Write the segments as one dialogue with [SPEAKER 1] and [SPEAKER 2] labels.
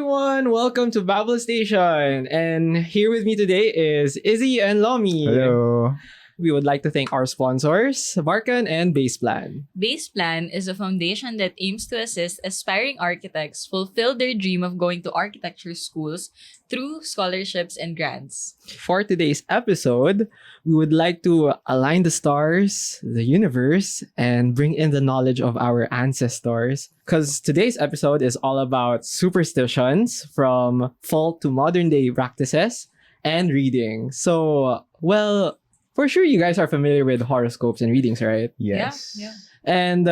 [SPEAKER 1] everyone! Welcome to B+Abble Station. And here with me today is Izzy and Lomi.
[SPEAKER 2] Hello.
[SPEAKER 1] We would like to thank our sponsors, Barchan and Baseplan.
[SPEAKER 3] Baseplan is a foundation that aims to assist aspiring architects fulfill their dream of going to architecture schools through scholarships and grants.
[SPEAKER 1] For today's episode, we would like to align the stars, the universe, and bring in the knowledge of our ancestors. Because today's episode is all about superstitions from fall to modern day practices and reading. So, well, for sure you guys are familiar with horoscopes and readings, right?
[SPEAKER 2] Yes.
[SPEAKER 3] Yeah.
[SPEAKER 1] And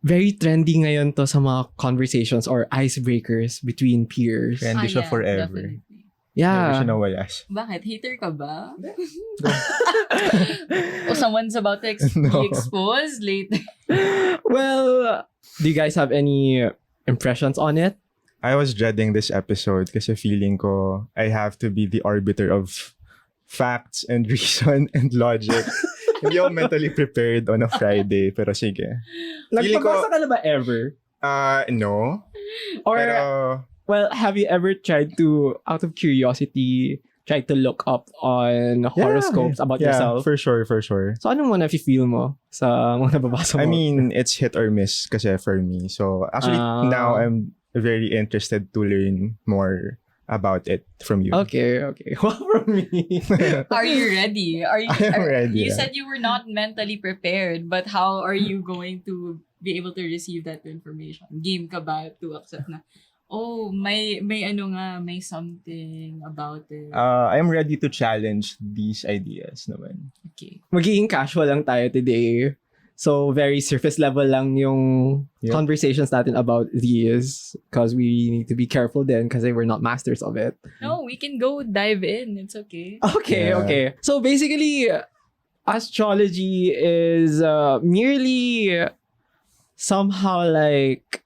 [SPEAKER 1] very trendy ngayon to sa mga conversations or icebreakers between peers.
[SPEAKER 2] Trendy siya forever.
[SPEAKER 3] Definitely.
[SPEAKER 2] Never siya
[SPEAKER 1] Yeah.
[SPEAKER 2] nawalas.
[SPEAKER 3] Bakit? Hater ka ba? O someone's about to
[SPEAKER 2] No.
[SPEAKER 3] be exposed later?
[SPEAKER 1] Well, do you guys have any impressions on it?
[SPEAKER 2] I was dreading this episode kasi feeling ko I have to be the arbiter of facts and reason and logic. Hindi ako mentally prepared on a Friday, pero sige. Feeling ko-
[SPEAKER 1] Nagpabasa ka na ba ever?
[SPEAKER 2] No.
[SPEAKER 1] Or,
[SPEAKER 2] Pero,
[SPEAKER 1] well, have you ever tried to, out of curiosity, try to look up on horoscopes about
[SPEAKER 2] yeah,
[SPEAKER 1] yourself?
[SPEAKER 2] for sure.
[SPEAKER 1] So, ano mo na-feel mo sa mga nababasa mo?
[SPEAKER 2] I mean, it's hit or miss kasi for me. So, actually, now I'm very interested to learn more about it from you.
[SPEAKER 1] Okay. Well, from me.
[SPEAKER 3] Are you ready?
[SPEAKER 2] I am ready,
[SPEAKER 3] You
[SPEAKER 2] yeah.
[SPEAKER 3] said you were not mentally prepared, but how are you going to be able to receive that information? Game ka ba to accept na, oh, may something about it.
[SPEAKER 2] I'm ready to challenge these ideas naman.
[SPEAKER 3] Okay.
[SPEAKER 1] Magiging casual lang tayo today. So, very surface level lang yung
[SPEAKER 2] Yep.
[SPEAKER 1] conversations natin about these because we need to be careful then kasi we're not masters of it.
[SPEAKER 3] No, we can go dive in. It's okay.
[SPEAKER 1] Okay. So, basically, astrology is merely somehow like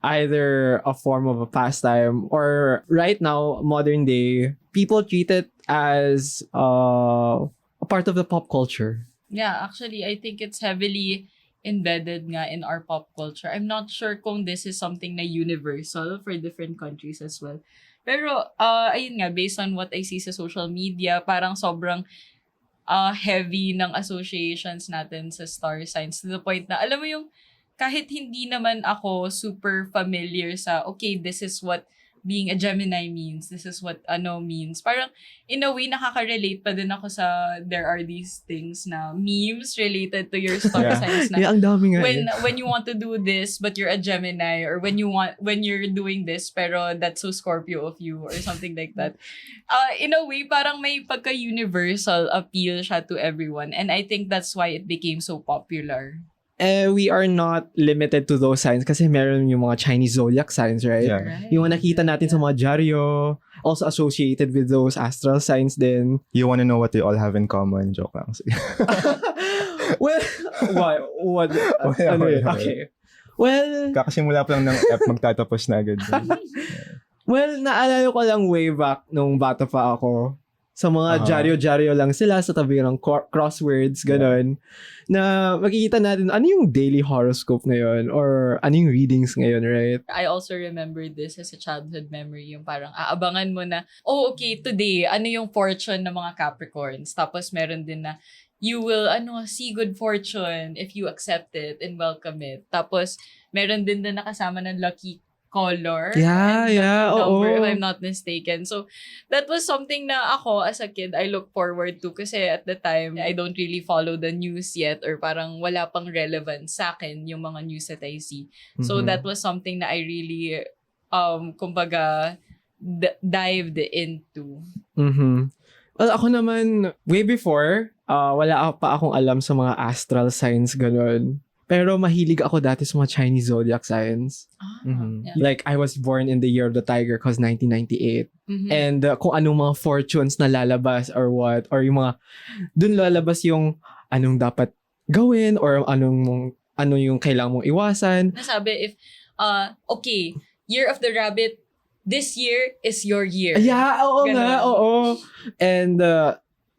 [SPEAKER 1] either a form of a pastime or right now, modern day, people treat it as a part of the pop culture.
[SPEAKER 3] Yeah, actually, I think it's heavily embedded nga in our pop culture. I'm not sure kung this is something na universal for different countries as well. Pero, ayun nga, based on what I see sa social media, parang sobrang heavy ng associations natin sa star signs to the point na, alam mo yung, kahit hindi naman ako super familiar sa, okay, this is what being a Gemini means, this is what ano means. Parang, in a way, nakaka-relate pa din ako sa, there are these things na memes related to your star signs na,
[SPEAKER 1] Yeah, ang dami nga.
[SPEAKER 3] when you want to do this but you're a Gemini, or when you're doing this pero that's so Scorpio of you or something like that. In a way, parang may pagka-universal appeal siya to everyone, and I think that's why it became so popular.
[SPEAKER 1] We are not limited to those signs kasi meron yung mga Chinese zodiac signs, right?
[SPEAKER 2] Yeah.
[SPEAKER 3] Right?
[SPEAKER 1] Yung mga nakita natin sa mga dyaryo, also associated with those astral signs din.
[SPEAKER 2] You wanna know what they all have in common? Joke lang.
[SPEAKER 1] Well, what? Ano yun?
[SPEAKER 2] Wala.
[SPEAKER 1] Okay. Well,
[SPEAKER 2] Kakasimula pa lang ng app, magtatapos na agad.
[SPEAKER 1] naalala ko lang way back nung bata pa ako. Sa mga dyaryo-dyaryo lang sila sa tabi ng crosswords, ganun. Na makikita natin ano yung daily horoscope ngayon or ano yung readings ngayon, right?
[SPEAKER 3] I also remember this as a childhood memory, yung parang aabangan mo na, oh, okay, today, ano yung fortune ng mga Capricorns? Tapos meron din na, you will, see good fortune if you accept it and welcome it. Tapos, meron din na nakasama ng lucky color.
[SPEAKER 1] Yeah,
[SPEAKER 3] and
[SPEAKER 1] yeah,
[SPEAKER 3] lucky number,
[SPEAKER 1] oo.
[SPEAKER 3] if I'm not mistaken. So, that was something na ako, as a kid, I look forward to. Kasi at the time, I don't really follow the news yet, or parang wala pang relevance sa akin yung mga news that I see. So,
[SPEAKER 1] Mhm.
[SPEAKER 3] that was something na I really, kumbaga, dived into.
[SPEAKER 1] Mhm. Well, ako naman, way before, wala pa akong alam sa mga astral signs, ganun. Pero mahilig ako dati sa mga Chinese zodiac signs.
[SPEAKER 3] Yeah.
[SPEAKER 1] Like, I was born in the year of the tiger cause 1998.
[SPEAKER 3] Mhm.
[SPEAKER 1] And kung anong mga fortunes na lalabas or what, or yung mga, dun lalabas yung anong dapat gawin or ano yung kailangan mong iwasan.
[SPEAKER 3] Nasabi, if, okay, year of the rabbit, this year is your year.
[SPEAKER 1] Yeah, oo
[SPEAKER 3] Ganun.
[SPEAKER 1] nga, oo. And,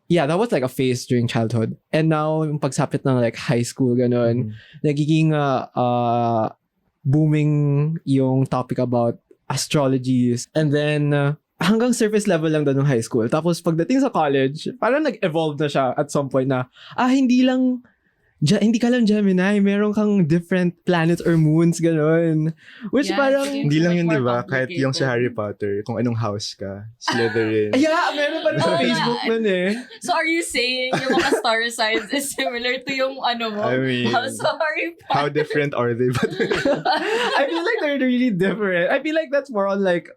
[SPEAKER 1] yeah, that was like a phase during childhood. And now, yung pagsapit ng like high school, ganun, nagiging booming yung topic about astrologies. And then, hanggang surface level lang doon ng high school. Tapos pagdating sa college, parang nag-evolve na siya at some point na, hindi ka lang Gemini, meron kang different planets or moons, gano'n. Which
[SPEAKER 3] Yeah,
[SPEAKER 1] parang...
[SPEAKER 3] it's
[SPEAKER 2] Hindi lang
[SPEAKER 3] much
[SPEAKER 2] yun,
[SPEAKER 3] more
[SPEAKER 2] di ba? Kahit yung sa
[SPEAKER 3] complicated.
[SPEAKER 2] Harry Potter, kung anong house ka, Slytherin.
[SPEAKER 1] Yeah, meron pa rin sa
[SPEAKER 3] Oh,
[SPEAKER 1] Facebook nun eh.
[SPEAKER 3] So are you saying yung mga star signs is similar to yung mo?
[SPEAKER 2] I mean,
[SPEAKER 3] House of Harry
[SPEAKER 2] How
[SPEAKER 3] Potter?
[SPEAKER 2] different are they? But
[SPEAKER 1] I feel like they're really different. I feel like that's more on like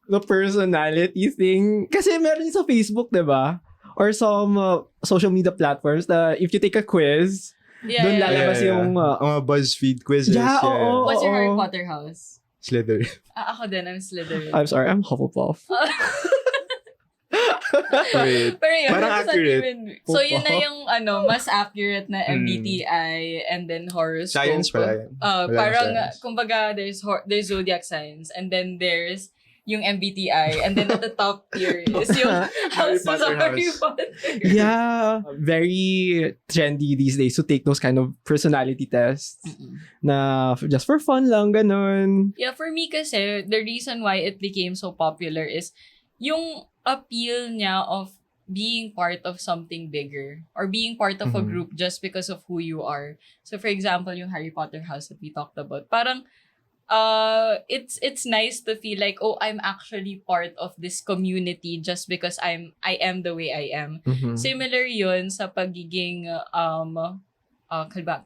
[SPEAKER 1] the personality thing. Kasi meron sa Facebook, di ba? Or some social media platforms na if you take a quiz, doon lalabas yung...
[SPEAKER 2] mga BuzzFeed quizzes.
[SPEAKER 1] Yeah, oo.
[SPEAKER 3] What's your Harry Potter house?
[SPEAKER 2] Slytherin.
[SPEAKER 3] Ako din, I'm Slytherin.
[SPEAKER 1] I'm sorry, I'm Hufflepuff.
[SPEAKER 2] Wait.
[SPEAKER 3] Pero yun,
[SPEAKER 2] Parang
[SPEAKER 3] that's not
[SPEAKER 2] accurate.
[SPEAKER 3] even- So yun na yung mas accurate na MBTI and then horoscope.
[SPEAKER 2] Science pala yun. Wala
[SPEAKER 3] Parang,
[SPEAKER 2] science.
[SPEAKER 3] kumbaga, there's zodiac signs and then there's yung MBTI and then at the top tier is yung houses of
[SPEAKER 2] Potter
[SPEAKER 3] Harry
[SPEAKER 2] house.
[SPEAKER 3] Potter.
[SPEAKER 1] Yeah, very trendy these days to take those kind of personality tests na just for fun lang, ganun.
[SPEAKER 3] Yeah, for me kasi, the reason why it became so popular is yung appeal niya of being part of something bigger or being part of a
[SPEAKER 2] Mhm.
[SPEAKER 3] group just because of who you are. So for example, yung Harry Potter house that we talked about, parang it's nice to feel like, oh, I'm actually part of this community just because I am the way I am.
[SPEAKER 1] Mhm.
[SPEAKER 3] Similar yun sa pagiging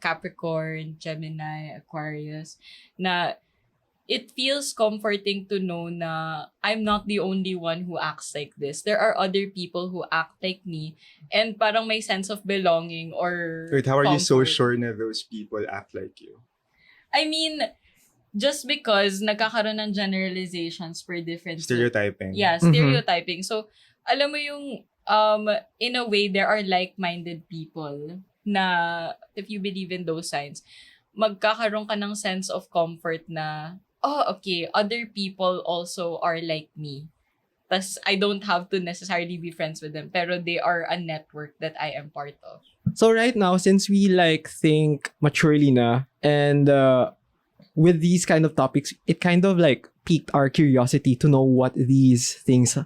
[SPEAKER 3] Capricorn, Gemini, Aquarius, na it feels comforting to know na I'm not the only one who acts like this. There are other people who act like me and parang may sense of belonging or
[SPEAKER 2] Wait, how are you so
[SPEAKER 3] comfort.
[SPEAKER 2] sure na those people act like you?
[SPEAKER 3] I mean, just because nagkakaroon ng generalizations per different
[SPEAKER 2] Stereotyping.
[SPEAKER 3] Yeah, stereotyping. So, alam mo yung, in a way, there are like-minded people na, if you believe in those signs, magkakaroon ka ng sense of comfort na, oh, okay, other people also are like me. Tas, I don't have to necessarily be friends with them, pero they are a network that I am part of.
[SPEAKER 1] So right now, since we like think maturely na, and with these kind of topics, it kind of like piqued our curiosity to know what these things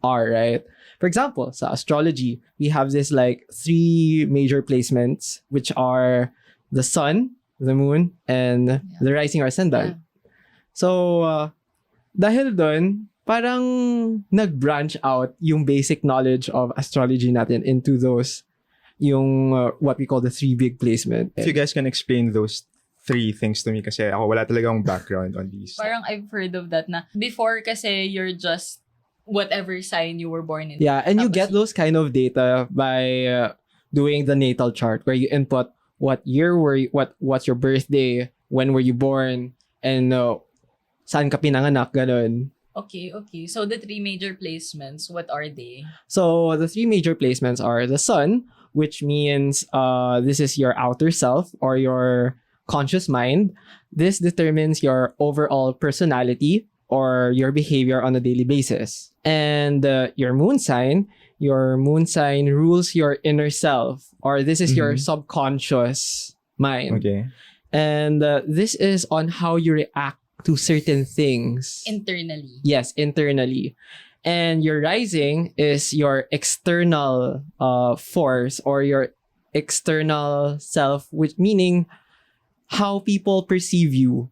[SPEAKER 1] are, right? For example, sa astrology, we have this like 3 major placements, which are the sun, the moon, and the rising or ascendant. So, dahil dun, parang nag-branch out yung basic knowledge of astrology natin into those, yung what we call the 3 big placement.
[SPEAKER 2] If you guys can explain those 3 things to me kasi ako wala talagang background on these.
[SPEAKER 3] Parang I've heard of that na before kasi you're just whatever sign you were born in.
[SPEAKER 1] Yeah, and you
[SPEAKER 3] Tapos
[SPEAKER 1] get those kind of data by doing the natal chart where you input what year what's your birthday, when were you born, and saan ka pinanganak, ganun.
[SPEAKER 3] Okay. So the 3 major placements, what are they?
[SPEAKER 1] So the 3 major placements are the sun, which means this is your outer self or your conscious mind. This determines your overall personality or your behavior on a daily basis. And your moon sign rules your inner self, or this is your subconscious mind.
[SPEAKER 2] Okay.
[SPEAKER 1] And this is on how you react to certain things.
[SPEAKER 3] Internally.
[SPEAKER 1] Yes, internally. And your rising is your external force or your external self, which meaning how people perceive you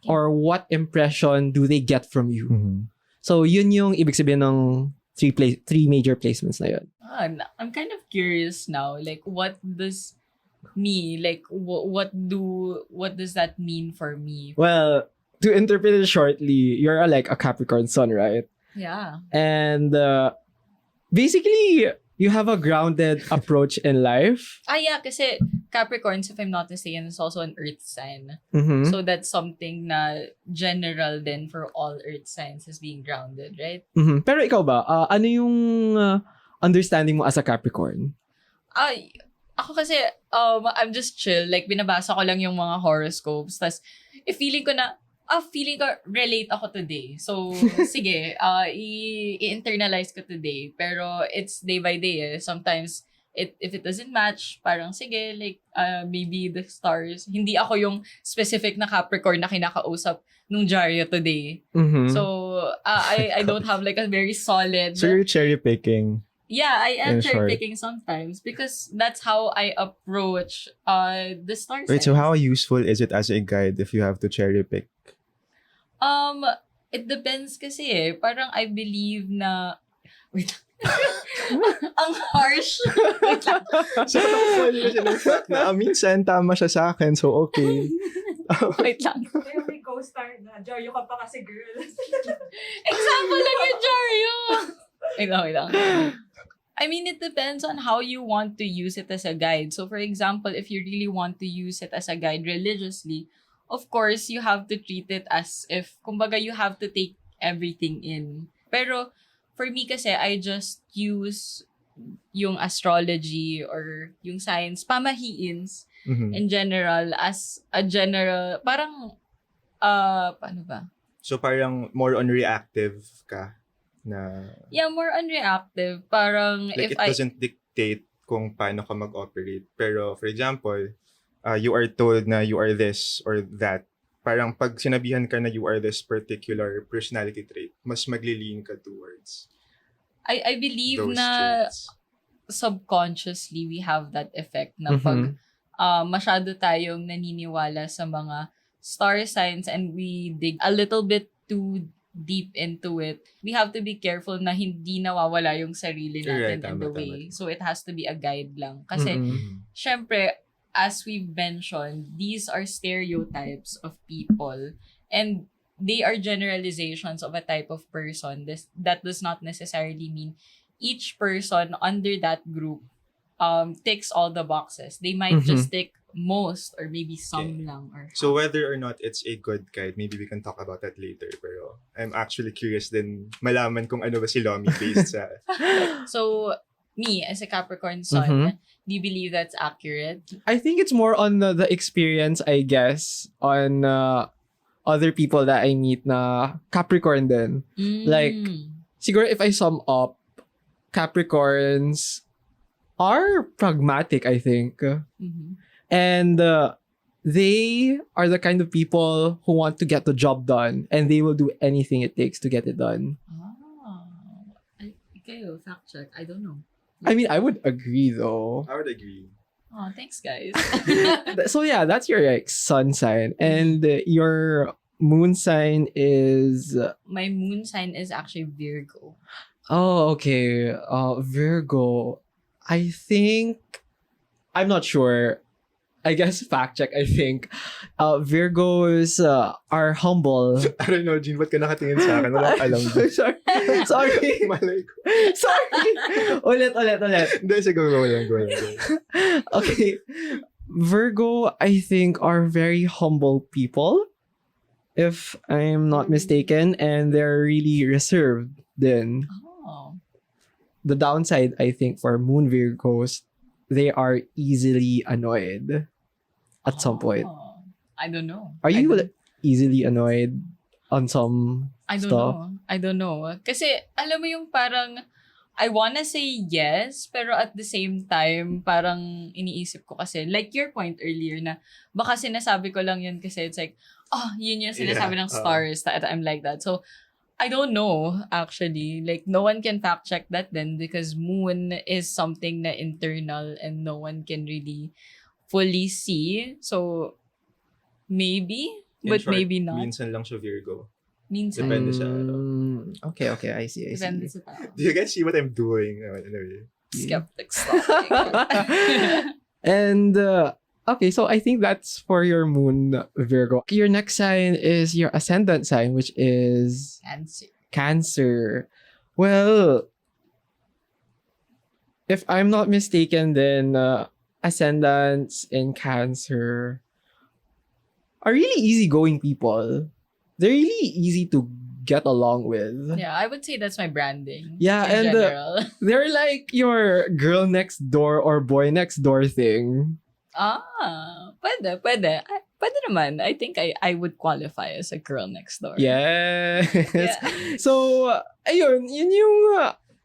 [SPEAKER 1] or what impression do they get from you.
[SPEAKER 2] Mhm.
[SPEAKER 1] So yun yung ibig sabihin ng 3 major placements na yun.
[SPEAKER 3] I'm kind of curious now. Like, what does what does that mean for me?
[SPEAKER 1] Well, to interpret it shortly, you're like a Capricorn sun, right?
[SPEAKER 3] Yeah.
[SPEAKER 1] And basically, you have a grounded approach in life.
[SPEAKER 3] Yeah, kasi Capricorns, if I'm not mistaken, is also an earth sign.
[SPEAKER 1] Mm-hmm.
[SPEAKER 3] So that's something na general then for all earth signs is being grounded, right?
[SPEAKER 1] Mm-hmm. Pero ikaw ba, ano yung understanding mo as a Capricorn?
[SPEAKER 3] Ako kasi, I'm just chill. Like, binabasa ko lang yung mga horoscopes. Tas, feeling ko relate ako today. So, sige, i-internalize ko today. Pero, it's day by day eh. Sometimes, if it doesn't match, parang sige, like, maybe the stars. Hindi ako yung specific na Capricorn na kinakausap nung Jaryo today.
[SPEAKER 1] Mhm.
[SPEAKER 3] So, I don't have like a very solid...
[SPEAKER 2] So you're cherry picking.
[SPEAKER 3] Yeah, I am
[SPEAKER 2] In short.
[SPEAKER 3] cherry picking sometimes because that's how I approach the star
[SPEAKER 2] Wait, so
[SPEAKER 3] signs.
[SPEAKER 2] how useful is it as a guide if you have to cherry pick?
[SPEAKER 3] It depends kasi eh. Parang I believe na... Wait. Ang harsh. Wait lang.
[SPEAKER 2] So, funny kasi ng fact na minsan tama siya sa akin, so okay.
[SPEAKER 3] Wait lang.
[SPEAKER 4] Kaya may co-star na, Jaryo ka pa kasi girl.
[SPEAKER 3] Example lang yung Jaryo. Wait lang. I mean, it depends on how you want to use it as a guide. So, for example, if you really want to use it as a guide religiously, of course, you have to treat it as if, kumbaga, you have to take everything in. Pero, for me kasi, I just use yung astrology or yung science, pamahiins,
[SPEAKER 2] Mhm.
[SPEAKER 3] in general, as a general, parang, paano ba?
[SPEAKER 2] So parang more on reactive ka na
[SPEAKER 3] Yeah, more unreactive. Parang,
[SPEAKER 2] like
[SPEAKER 3] if
[SPEAKER 2] it doesn't dictate kung paano ka mag-operate. Pero for example, you are told na you are this or that. Parang pag sinabihan ka na you are this particular personality trait, mas magli-lean ka towards
[SPEAKER 3] I believe
[SPEAKER 2] those
[SPEAKER 3] na
[SPEAKER 2] traits.
[SPEAKER 3] subconsciously we have that effect na pag masyado tayong naniniwala sa mga star signs and we dig a little bit too deep into it, we have to be careful na hindi nawawala yung sarili natin
[SPEAKER 2] Correct,
[SPEAKER 3] in the
[SPEAKER 2] tama.
[SPEAKER 3] way. So it has to be a guide lang. Kasi,
[SPEAKER 2] Mhm.
[SPEAKER 3] syempre, as we've mentioned, these are stereotypes of people and they are generalizations of a type of person. That does not necessarily mean each person under that group ticks all the boxes. They might just tick most or maybe some lang. Or
[SPEAKER 2] So whether or not it's a good guide, maybe we can talk about that later. Pero I'm actually curious din malaman kung ano ba si Lomi based sa...
[SPEAKER 3] So, me, as a Capricorn sun, do you believe that's accurate?
[SPEAKER 1] I think it's more on the experience, I guess, on other people that I meet na Capricorn din. Like, siguro if I sum up, Capricorns are pragmatic, I think.
[SPEAKER 3] Mhm.
[SPEAKER 1] And they are the kind of people who want to get the job done and they will do anything it takes to get it done.
[SPEAKER 3] Okay, fact check. I don't know.
[SPEAKER 1] I mean, I would agree though.
[SPEAKER 2] I would agree.
[SPEAKER 3] Oh, thanks, guys.
[SPEAKER 1] So yeah, that's your like sun sign. And your moon sign is...
[SPEAKER 3] My moon sign is actually Virgo.
[SPEAKER 1] Oh, okay. Virgo. I think... I'm not sure. I guess fact check, I think. Virgos are humble.
[SPEAKER 2] I don't know, Jean, ba't ka nakatingin sa akin? Wala akong alam.
[SPEAKER 1] Sorry.
[SPEAKER 2] Malay ko.
[SPEAKER 1] Sorry. Ulit.
[SPEAKER 2] Hindi, sige, go lang.
[SPEAKER 1] Okay. Virgo, I think, are very humble people, if I'm not mistaken, and they're really reserved then.
[SPEAKER 3] Oh.
[SPEAKER 1] The downside, I think, for Moon Virgos, they are easily annoyed at some point.
[SPEAKER 3] Oh. I don't know.
[SPEAKER 1] Are
[SPEAKER 3] I
[SPEAKER 1] you
[SPEAKER 3] don't-
[SPEAKER 1] easily annoyed on some
[SPEAKER 3] I don't
[SPEAKER 1] stuff?
[SPEAKER 3] know. I don't know. Kasi, alam mo yung parang, I wanna say yes, pero at the same time, parang iniisip ko kasi, like your point earlier na, baka sinasabi ko lang yun kasi it's like, yun yung sinasabi
[SPEAKER 2] Yeah,
[SPEAKER 3] ng stars that I'm like that. So, I don't know, actually. Like, no one can fact check that then because moon is something na internal and no one can really fully see. So, maybe,
[SPEAKER 2] In
[SPEAKER 3] but
[SPEAKER 2] short,
[SPEAKER 3] maybe not.
[SPEAKER 2] Minsan lang siya Virgo.
[SPEAKER 3] Minsan.
[SPEAKER 2] Depende sa
[SPEAKER 1] Okay, I see.
[SPEAKER 3] Depende sa tao.
[SPEAKER 2] Do you guys see what I'm doing? Anyway.
[SPEAKER 3] Skeptics talking.
[SPEAKER 1] And okay, so I think that's for your moon, Virgo. Your next sign is your ascendant sign, which is
[SPEAKER 3] Cancer.
[SPEAKER 1] Cancer. Well, if I'm not mistaken, then ascendants in Cancer are really easygoing people. They're really easy to get along with.
[SPEAKER 3] Yeah, I would say that's my branding.
[SPEAKER 1] Yeah,
[SPEAKER 3] in
[SPEAKER 1] and,
[SPEAKER 3] general.
[SPEAKER 1] They're like your girl next door or boy next door thing.
[SPEAKER 3] Pwede. Pwede naman. I think I would qualify as a girl next door.
[SPEAKER 1] Yes.
[SPEAKER 3] Yeah.
[SPEAKER 1] So, ayun, yun yung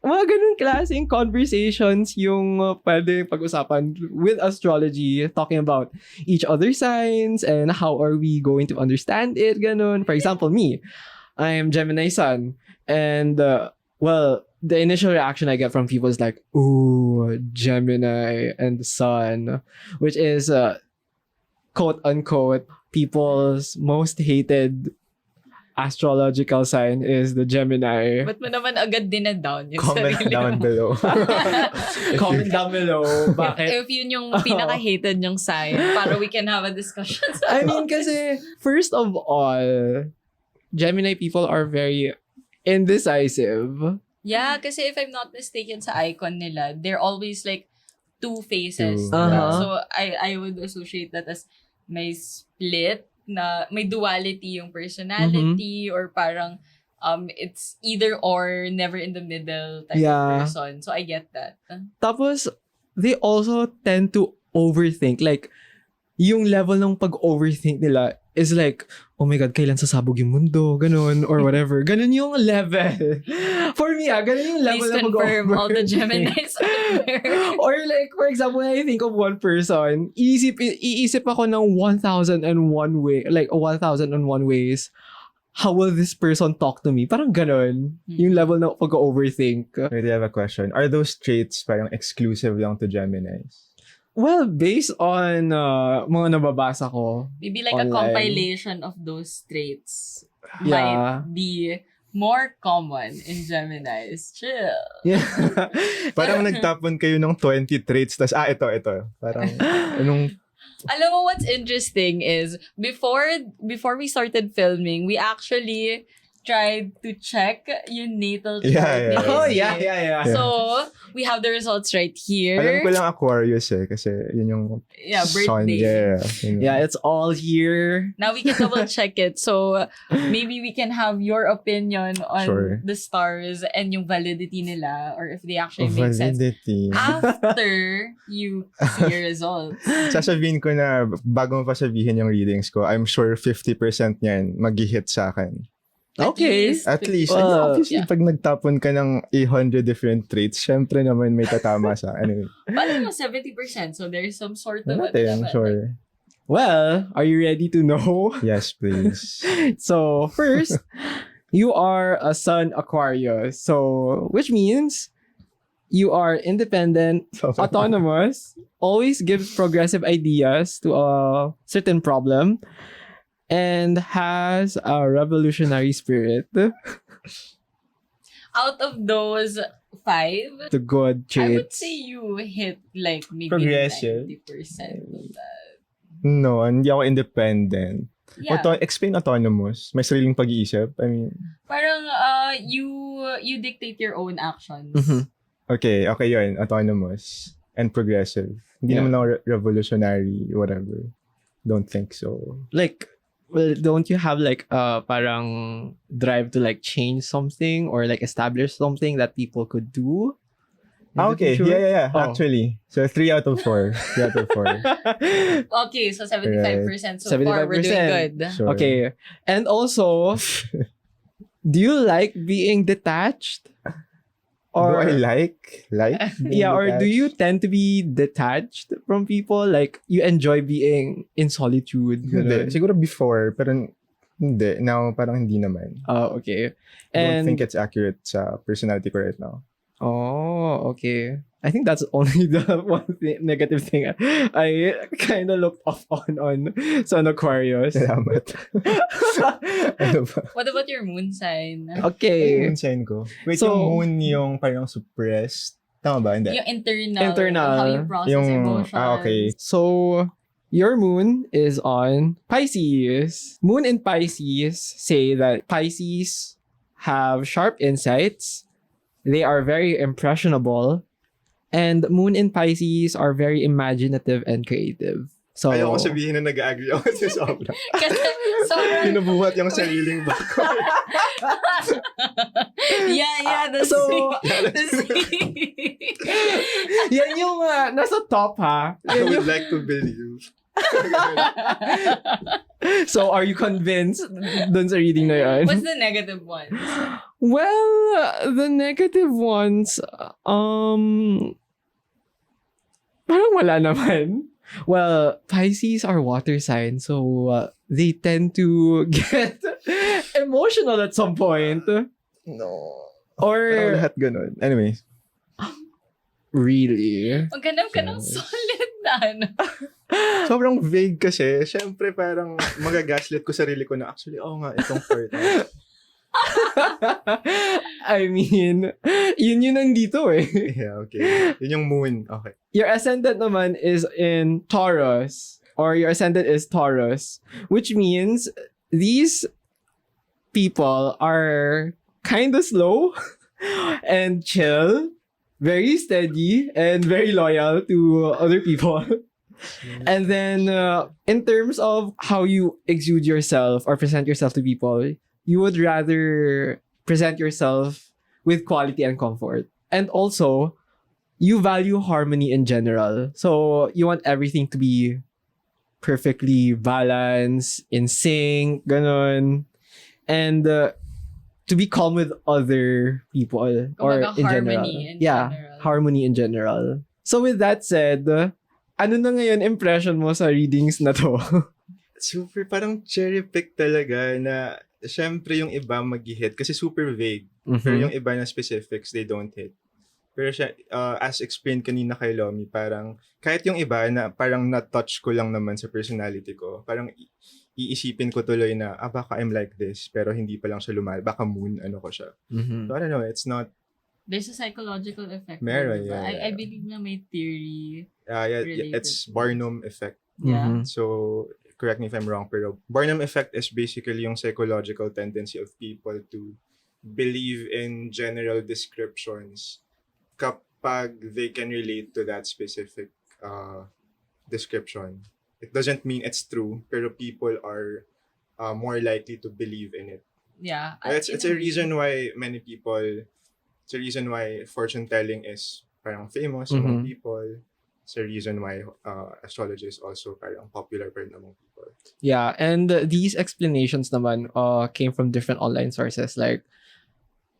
[SPEAKER 1] mga ganun klaseng conversations yung pwede pag-usapan with astrology, talking about each other's signs and how are we going to understand it, ganun. For example, me, I am Gemini Sun, and well, the initial reaction I get from people is like, ooh, Gemini and Sun, which is quote unquote people's most hated astrological sign is the Gemini.
[SPEAKER 3] Ba't mo naman agad dinadown yung
[SPEAKER 2] Comment
[SPEAKER 3] sarili
[SPEAKER 2] down
[SPEAKER 3] mo?
[SPEAKER 2] below.
[SPEAKER 1] Comment down below. Bakit?
[SPEAKER 3] If yun yung pinaka-hated yung sign, para we can have a discussion.
[SPEAKER 1] I mean, kasi, first of all, Gemini people are very indecisive.
[SPEAKER 3] Yeah, kasi if I'm not mistaken sa icon nila, they're always like two faces.
[SPEAKER 2] Two.
[SPEAKER 1] Uh-huh.
[SPEAKER 3] So, I would associate that as may split, na may duality yung personality, or parang it's either or, never in the middle type of person. So, I get that.
[SPEAKER 1] Tapos, they also tend to overthink. Like, yung level ng pag-overthink nila is like, oh my God, kailan sasabog yung mundo? Ganun, or whatever. Ganun yung level. For me, ganun yung level
[SPEAKER 3] Please
[SPEAKER 1] ng
[SPEAKER 3] confirm all the
[SPEAKER 1] pag-overthink.
[SPEAKER 3] Geminis out there.
[SPEAKER 1] Or like, for example, when I think of one person, iisip ako ng 1,001 way, like 1,001 ways. How will this person talk to me? Parang ganun. Yung level ng pag-overthink.
[SPEAKER 2] Wait, I have a question. Are those traits parang exclusive lang to Geminis?
[SPEAKER 1] Well, based on mga nababasa ko,
[SPEAKER 3] Maybe like
[SPEAKER 1] online.
[SPEAKER 3] a compilation of those traits
[SPEAKER 1] Yeah.
[SPEAKER 3] might be more common in Geminis. Chill.
[SPEAKER 1] yeah.
[SPEAKER 2] Parang nagtapon kayo ng 20 traits, tas ito. Parang, anong,
[SPEAKER 3] Alam mo what's interesting is before we started filming, we actually tried to check yung natal chart.
[SPEAKER 2] Yeah.
[SPEAKER 3] ni
[SPEAKER 1] Oh,
[SPEAKER 3] Izzy.
[SPEAKER 1] yeah.
[SPEAKER 3] So, we have the results right here.
[SPEAKER 2] alam ko lang Aquarius kasi yun yung sun.
[SPEAKER 3] Birthday.
[SPEAKER 2] Yun.
[SPEAKER 1] Yeah, it's all here.
[SPEAKER 3] Now we can double check it. So, maybe we can have your opinion on
[SPEAKER 2] Sure.
[SPEAKER 3] the stars and yung validity nila, or if they actually make sense
[SPEAKER 2] Validity.
[SPEAKER 3] after you see your results.
[SPEAKER 2] Sasabihin ko na, bago mo pa sabihin yung readings ko, I'm sure 50% niyan mag-hit sa akin.
[SPEAKER 1] Okay.
[SPEAKER 2] At least,
[SPEAKER 1] Well,
[SPEAKER 2] obviously,
[SPEAKER 3] yeah.
[SPEAKER 2] pag nagtapon ka ng 800 different traits, syempre naman may tatama sa, anyway.
[SPEAKER 3] Paano mo 70%? So, there's some sort of...
[SPEAKER 2] Natin, sure.
[SPEAKER 1] Well, are you ready to know?
[SPEAKER 2] Yes, please.
[SPEAKER 1] So, first, you are a Sun Aquarius. So, which means you are independent, autonomous, always gives progressive ideas to a certain problem, and has a revolutionary spirit.
[SPEAKER 3] Out of those 5,
[SPEAKER 1] The good
[SPEAKER 3] I would
[SPEAKER 1] traits.
[SPEAKER 3] say you hit like maybe
[SPEAKER 2] Progressive.
[SPEAKER 3] 90% of that.
[SPEAKER 2] No, hindi ako independent.
[SPEAKER 3] Yeah.
[SPEAKER 2] Explain autonomous. May sariling pag-iisip. I mean,
[SPEAKER 3] Parang you dictate your own actions.
[SPEAKER 1] Mhm.
[SPEAKER 2] okay, yun. Autonomous and progressive. Hindi
[SPEAKER 1] Yeah.
[SPEAKER 2] naman ako revolutionary, whatever. Don't think so.
[SPEAKER 1] Like, well, don't you have like parang drive to like change something or like establish something that people could do?
[SPEAKER 2] Okay,
[SPEAKER 1] Sure?
[SPEAKER 2] yeah.
[SPEAKER 1] Oh.
[SPEAKER 2] Actually, so 3 out of 4. 3 out of 4.
[SPEAKER 3] Okay, so 75% so far, we're doing
[SPEAKER 1] 75%.
[SPEAKER 3] good.
[SPEAKER 2] Sure.
[SPEAKER 1] Okay. And also, do you like being detached?
[SPEAKER 2] do I
[SPEAKER 1] Or
[SPEAKER 2] like? being
[SPEAKER 1] yeah, or do you
[SPEAKER 2] detached?
[SPEAKER 1] tend to be detached from people? Like you enjoy being in solitude?
[SPEAKER 2] Hindi.
[SPEAKER 1] Ganun?
[SPEAKER 2] Siguro before, pero hindi. Now, parang hindi naman.
[SPEAKER 1] Oh, okay.
[SPEAKER 2] I don't
[SPEAKER 1] And
[SPEAKER 2] think it's accurate sa personality ko right now.
[SPEAKER 1] oh, okay. I think that's only the negative thing I kind of looked off on Sun Aquarius.
[SPEAKER 2] Salamat. Ano ba?
[SPEAKER 3] What about your moon sign?
[SPEAKER 1] Okay.
[SPEAKER 2] Yung sign ko. Wait,
[SPEAKER 1] So-
[SPEAKER 2] yung moon yung parang suppressed. Tama ba? Hindi.
[SPEAKER 3] Yung internal.
[SPEAKER 1] Internal.
[SPEAKER 3] How you process
[SPEAKER 2] Yung,
[SPEAKER 3] emotions.
[SPEAKER 2] okay.
[SPEAKER 1] So, your moon is on Pisces. Moon in Pisces say that Pisces have sharp insights. They are very impressionable. And moon in Pisces are very imaginative and creative. So,
[SPEAKER 2] Ayaw ko sabihin na nag-agree ako kasi sobra.
[SPEAKER 3] Kasi sobrang...
[SPEAKER 2] Pinubuhat yung sariling backward.
[SPEAKER 3] yeah, the
[SPEAKER 1] So, yan yung nasa top ha.
[SPEAKER 2] I
[SPEAKER 1] Yan
[SPEAKER 2] would
[SPEAKER 1] yung,
[SPEAKER 2] like to believe.
[SPEAKER 1] so, are you convinced dun sa reading na yan?
[SPEAKER 3] What's the negative one?
[SPEAKER 1] Well, the negative ones, parang wala naman. Well, Pisces are water signs, so they tend to get emotional at some point.
[SPEAKER 2] No.
[SPEAKER 1] Or
[SPEAKER 2] Parang lahat ganun. Anyway.
[SPEAKER 1] really?
[SPEAKER 3] Maghanap ka ng solid na ano.
[SPEAKER 2] Sobrang vague kasi. Siyempre parang magagaslit ko sarili ko na actually, nga, itong part.
[SPEAKER 1] I mean, yun nandito eh.
[SPEAKER 2] Yeah, okay. Yun yung moon. Okay.
[SPEAKER 1] Your ascendant naman is in Taurus, or your ascendant is Taurus, which means these people are kind of slow and chill, very steady, and very loyal to other people. And then, in terms of how you exude yourself or present yourself to people, you would rather present yourself with quality and comfort. And also, you value harmony in general. So, you want everything to be perfectly balanced, in sync, ganon. And to be calm with other people or
[SPEAKER 3] Kumbaga,
[SPEAKER 1] in general.
[SPEAKER 3] harmony in
[SPEAKER 1] Yeah,
[SPEAKER 3] general.
[SPEAKER 1] harmony in general. So with that said, ano na ngayon impression mo sa readings na to?
[SPEAKER 2] Super, parang cherry pick talaga na syempre yung iba mag-hit kasi super vague. Pero yung iba na specifics, they don't hit. Pero siya, as explained kanina kay Lomi, parang kahit yung iba na parang na-touch ko lang naman sa personality ko, parang iisipin ko tuloy na, baka I'm like this, pero hindi pa lang siya baka moon, ano ko siya. So I don't know, it's not,
[SPEAKER 3] There's a psychological effect.
[SPEAKER 2] Meron,
[SPEAKER 3] diba?
[SPEAKER 2] yeah.
[SPEAKER 3] I believe na may theory.
[SPEAKER 2] it's
[SPEAKER 3] Related.
[SPEAKER 2] Barnum effect.
[SPEAKER 3] Yeah.
[SPEAKER 2] So, correct me if I'm wrong, pero Barnum effect is basically yung psychological tendency of people to believe in general descriptions kapag they can relate to that specific description. It doesn't mean it's true, pero people are more likely to believe in it.
[SPEAKER 3] Yeah.
[SPEAKER 2] It's a reason why it's a reason why fortune telling is parang famous among people. It's a reason why astrology is also parang popular pa rin among people.
[SPEAKER 1] Yeah, and these explanations naman came from different online sources like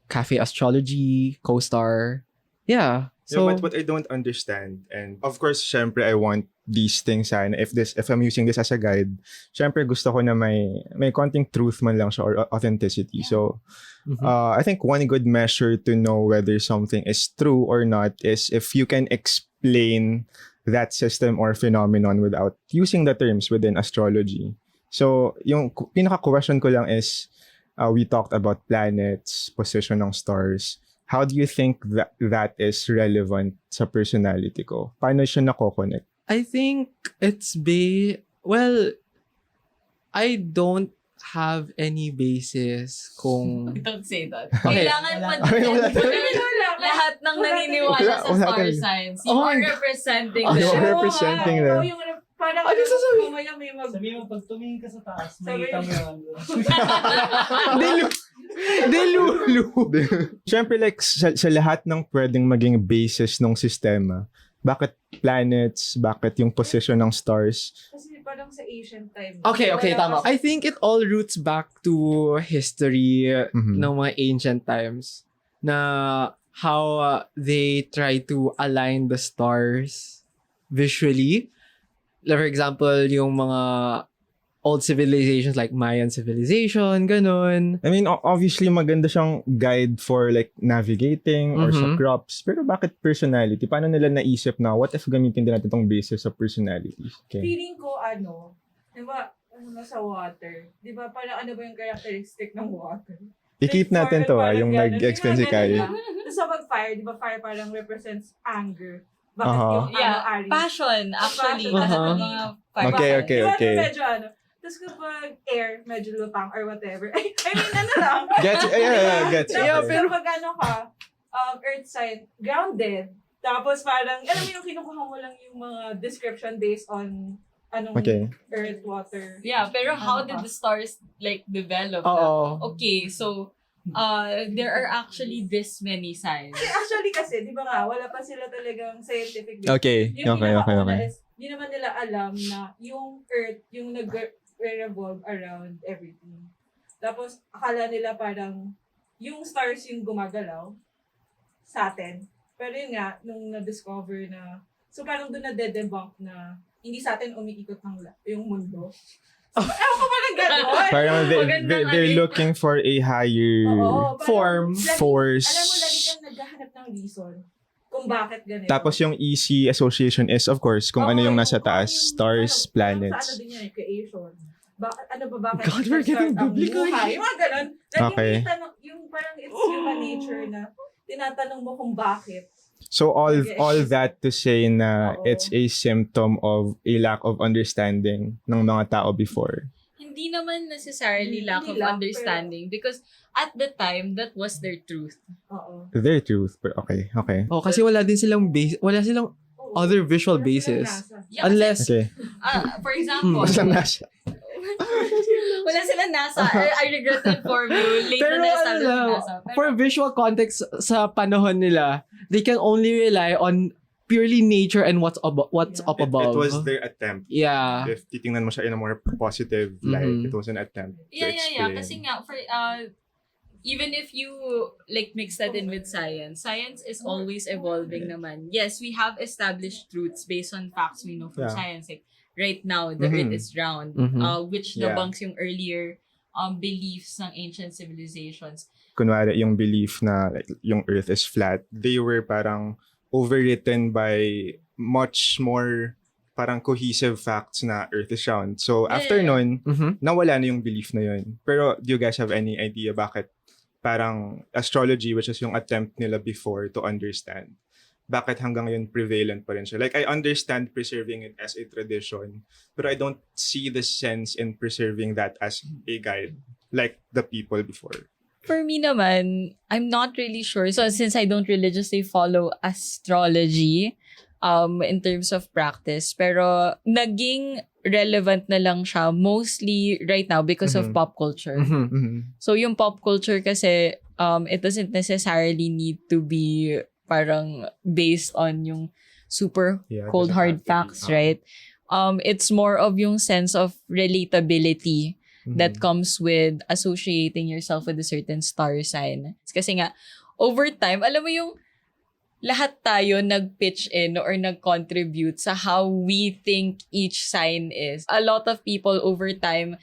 [SPEAKER 1] Cafe Astrology, CoStar. Yeah. So
[SPEAKER 2] But what I don't understand, and of course, syempre I want these things and if I'm using this as a guide, syempre gusto ko na may konting truth man lang siya or authenticity. So I think one good measure to know whether something is true or not is if you can explain that system or phenomenon without using the terms within astrology. So yung pinaka-question ko lang is we talked about planets, position ng stars. How do you think that is relevant sa personality ko? Paano siya nako-connect?
[SPEAKER 1] I think it's well, I don't have any basis kung
[SPEAKER 3] Don't say that.
[SPEAKER 1] Okay.
[SPEAKER 3] Kailangan
[SPEAKER 2] Wala.
[SPEAKER 3] lahat ng naniniwala
[SPEAKER 2] Wala
[SPEAKER 3] sa star
[SPEAKER 2] talaga.
[SPEAKER 3] signs. You
[SPEAKER 1] Oh
[SPEAKER 3] are
[SPEAKER 1] my God.
[SPEAKER 3] representing
[SPEAKER 2] You
[SPEAKER 3] them.
[SPEAKER 2] are representing them.
[SPEAKER 4] Yung parang
[SPEAKER 1] Ano sasabihin?
[SPEAKER 4] mamaya may
[SPEAKER 5] Sabi mo, pag tumingin ka sa taas,
[SPEAKER 4] Sabi-
[SPEAKER 5] makita mo yun.
[SPEAKER 1] delulu.
[SPEAKER 2] Siyempre like sa lahat ng pwedeng maging basis ng sistema, bakit planets, bakit yung position ng stars?
[SPEAKER 4] Kasi parang sa Asian time.
[SPEAKER 1] Okay,
[SPEAKER 4] Wala
[SPEAKER 1] tama.
[SPEAKER 4] kasi-
[SPEAKER 1] I think it all roots back to history
[SPEAKER 2] Mhm.
[SPEAKER 1] ng mga ancient times na how they try to align the stars visually. Like, for example, yung mga old civilizations like Mayan civilization, ganun.
[SPEAKER 2] I mean, obviously maganda siyang guide for like navigating or sa crops. Pero bakit personality? Paano nila naisip na what if gamitin din natin itong basis sa personality? Okay.
[SPEAKER 4] Feeling ko di ba, sa water. Di ba, parang ano ba yung characteristic ng water?
[SPEAKER 2] I-keep
[SPEAKER 4] Like,
[SPEAKER 2] natin to
[SPEAKER 4] parang
[SPEAKER 2] yung
[SPEAKER 4] gano'n.
[SPEAKER 2] nag-explain si
[SPEAKER 4] Di ba,
[SPEAKER 2] Kai.
[SPEAKER 4] ganun ba? Tapos sa pag-fire, di ba, fire parang represents anger. Bakit
[SPEAKER 2] Aha.
[SPEAKER 4] yung
[SPEAKER 3] Yeah,
[SPEAKER 4] Aries?
[SPEAKER 3] passion, actually.
[SPEAKER 4] Passion.
[SPEAKER 3] Kasi
[SPEAKER 1] Uh-huh.
[SPEAKER 3] mga
[SPEAKER 2] Okay,
[SPEAKER 3] fire-
[SPEAKER 2] okay,
[SPEAKER 4] Di ba,
[SPEAKER 2] okay.
[SPEAKER 4] medyo Tapos kapag air, medyo lutang or whatever. I mean, ano lang.
[SPEAKER 2] Gets it? Yeah, gets it.
[SPEAKER 1] Yeah,
[SPEAKER 4] Tapos
[SPEAKER 1] pero-
[SPEAKER 4] kapag ka, earth sign, grounded. Tapos parang, alam mo yung kinukuha mo lang yung mga description based on
[SPEAKER 2] Okay.
[SPEAKER 4] earth, water.
[SPEAKER 3] Yeah, pero how
[SPEAKER 4] Ano
[SPEAKER 3] did
[SPEAKER 4] pa?
[SPEAKER 3] the stars like develop?
[SPEAKER 1] Oo.
[SPEAKER 3] Okay, so there are actually this many signs.
[SPEAKER 4] Actually kasi, di ba nga, wala pa sila talagang scientific basis.
[SPEAKER 2] Okay.
[SPEAKER 4] Yung
[SPEAKER 2] Okay.
[SPEAKER 4] pinakauna is, di naman nila alam na yung earth, yung nag-revolve around everything. Tapos, akala nila parang yung stars yung gumagalaw sa atin. Pero yun nga, nung na-discover na, so parang doon na-debunk na hindi sa atin umiikot yung mundo. So, ewan ko parang gano'n.
[SPEAKER 2] Parang
[SPEAKER 3] Magandang
[SPEAKER 2] they're
[SPEAKER 3] ano.
[SPEAKER 2] looking for a higher
[SPEAKER 4] Oo,
[SPEAKER 1] Form,
[SPEAKER 2] force.
[SPEAKER 4] Alam mo, lagi kang naghahanap ng reason kung bakit ganito.
[SPEAKER 2] Tapos yung easy association is, of course, kung ano yung nasa taas, stars, planets.
[SPEAKER 4] Sa ano din yan, creation. Ano ba bakit?
[SPEAKER 1] God, we're getting
[SPEAKER 4] ang
[SPEAKER 1] biblical.
[SPEAKER 4] buhay? Yung mga ganun. Lagi
[SPEAKER 2] Okay.
[SPEAKER 4] may tanong, yung parang it's human nature na tinatanong mo kung bakit.
[SPEAKER 2] So all that to say na
[SPEAKER 4] Oo.
[SPEAKER 2] it's a symptom of a lack of understanding ng mga tao before.
[SPEAKER 3] Hindi naman necessarily lack
[SPEAKER 4] Hindi
[SPEAKER 3] of
[SPEAKER 4] lang,
[SPEAKER 3] understanding because at the time, that was their truth.
[SPEAKER 4] Oo.
[SPEAKER 2] Their truth. But okay.
[SPEAKER 1] Oh, kasi wala silang
[SPEAKER 4] Oo.
[SPEAKER 1] other visual
[SPEAKER 4] Wala silang
[SPEAKER 1] basis.
[SPEAKER 4] nasa.
[SPEAKER 3] Yeah,
[SPEAKER 1] Unless,
[SPEAKER 2] Okay.
[SPEAKER 3] for example,
[SPEAKER 2] Basta nasa.
[SPEAKER 3] wala silang NASA. I regret to inform you. Late
[SPEAKER 1] pero
[SPEAKER 3] na na-establish
[SPEAKER 1] lang,
[SPEAKER 3] yung NASA. Pero,
[SPEAKER 1] for visual context sa panahon nila, they can only rely on purely nature and what's up above.
[SPEAKER 2] It was their attempt.
[SPEAKER 1] Yeah.
[SPEAKER 2] If titingnan mo siya in a more positive light,
[SPEAKER 1] Mhm.
[SPEAKER 2] it was an attempt to
[SPEAKER 3] yeah.
[SPEAKER 2] explain.
[SPEAKER 3] Kasi nga, for, even if you like mix that in with science is always evolving naman. Yes, we have established truths based on facts we know from
[SPEAKER 2] Yeah.
[SPEAKER 3] science. Like, right now, the
[SPEAKER 2] Mhm.
[SPEAKER 3] Earth is round,
[SPEAKER 1] Mhm.
[SPEAKER 3] which
[SPEAKER 2] Yeah.
[SPEAKER 3] debunks yung earlier beliefs ng ancient civilizations.
[SPEAKER 2] Kunwari, yung belief na like, yung earth is flat, they were parang overwritten by much more parang cohesive facts na earth is round. So, after
[SPEAKER 3] Yeah.
[SPEAKER 2] nun,
[SPEAKER 1] Mhm.
[SPEAKER 2] nawala na yung belief na yun. Pero, do you guys have any idea bakit parang astrology, which is yung attempt nila before to understand, bakit hanggang yun prevalent pa rin siya? Like, I understand preserving it as a tradition, but I don't see the sense in preserving that as a guide, like the people before.
[SPEAKER 3] For me naman, I'm not really sure. So since I don't religiously follow astrology in terms of practice, pero naging relevant na lang siya mostly right now because of
[SPEAKER 2] Mhm.
[SPEAKER 3] pop culture.
[SPEAKER 1] Mhm.
[SPEAKER 2] Mhm.
[SPEAKER 3] So yung pop culture kasi it doesn't necessarily need to be parang based on yung super
[SPEAKER 2] Yeah,
[SPEAKER 3] cold
[SPEAKER 2] doesn't
[SPEAKER 3] hard
[SPEAKER 2] have to be.
[SPEAKER 3] facts, right? It's more of yung sense of relatability that
[SPEAKER 2] Mhm.
[SPEAKER 3] comes with associating yourself with a certain star sign. Kasi nga, over time, alam mo yung lahat tayo nag-pitch in or nag-contribute sa how we think each sign is. A lot of people over time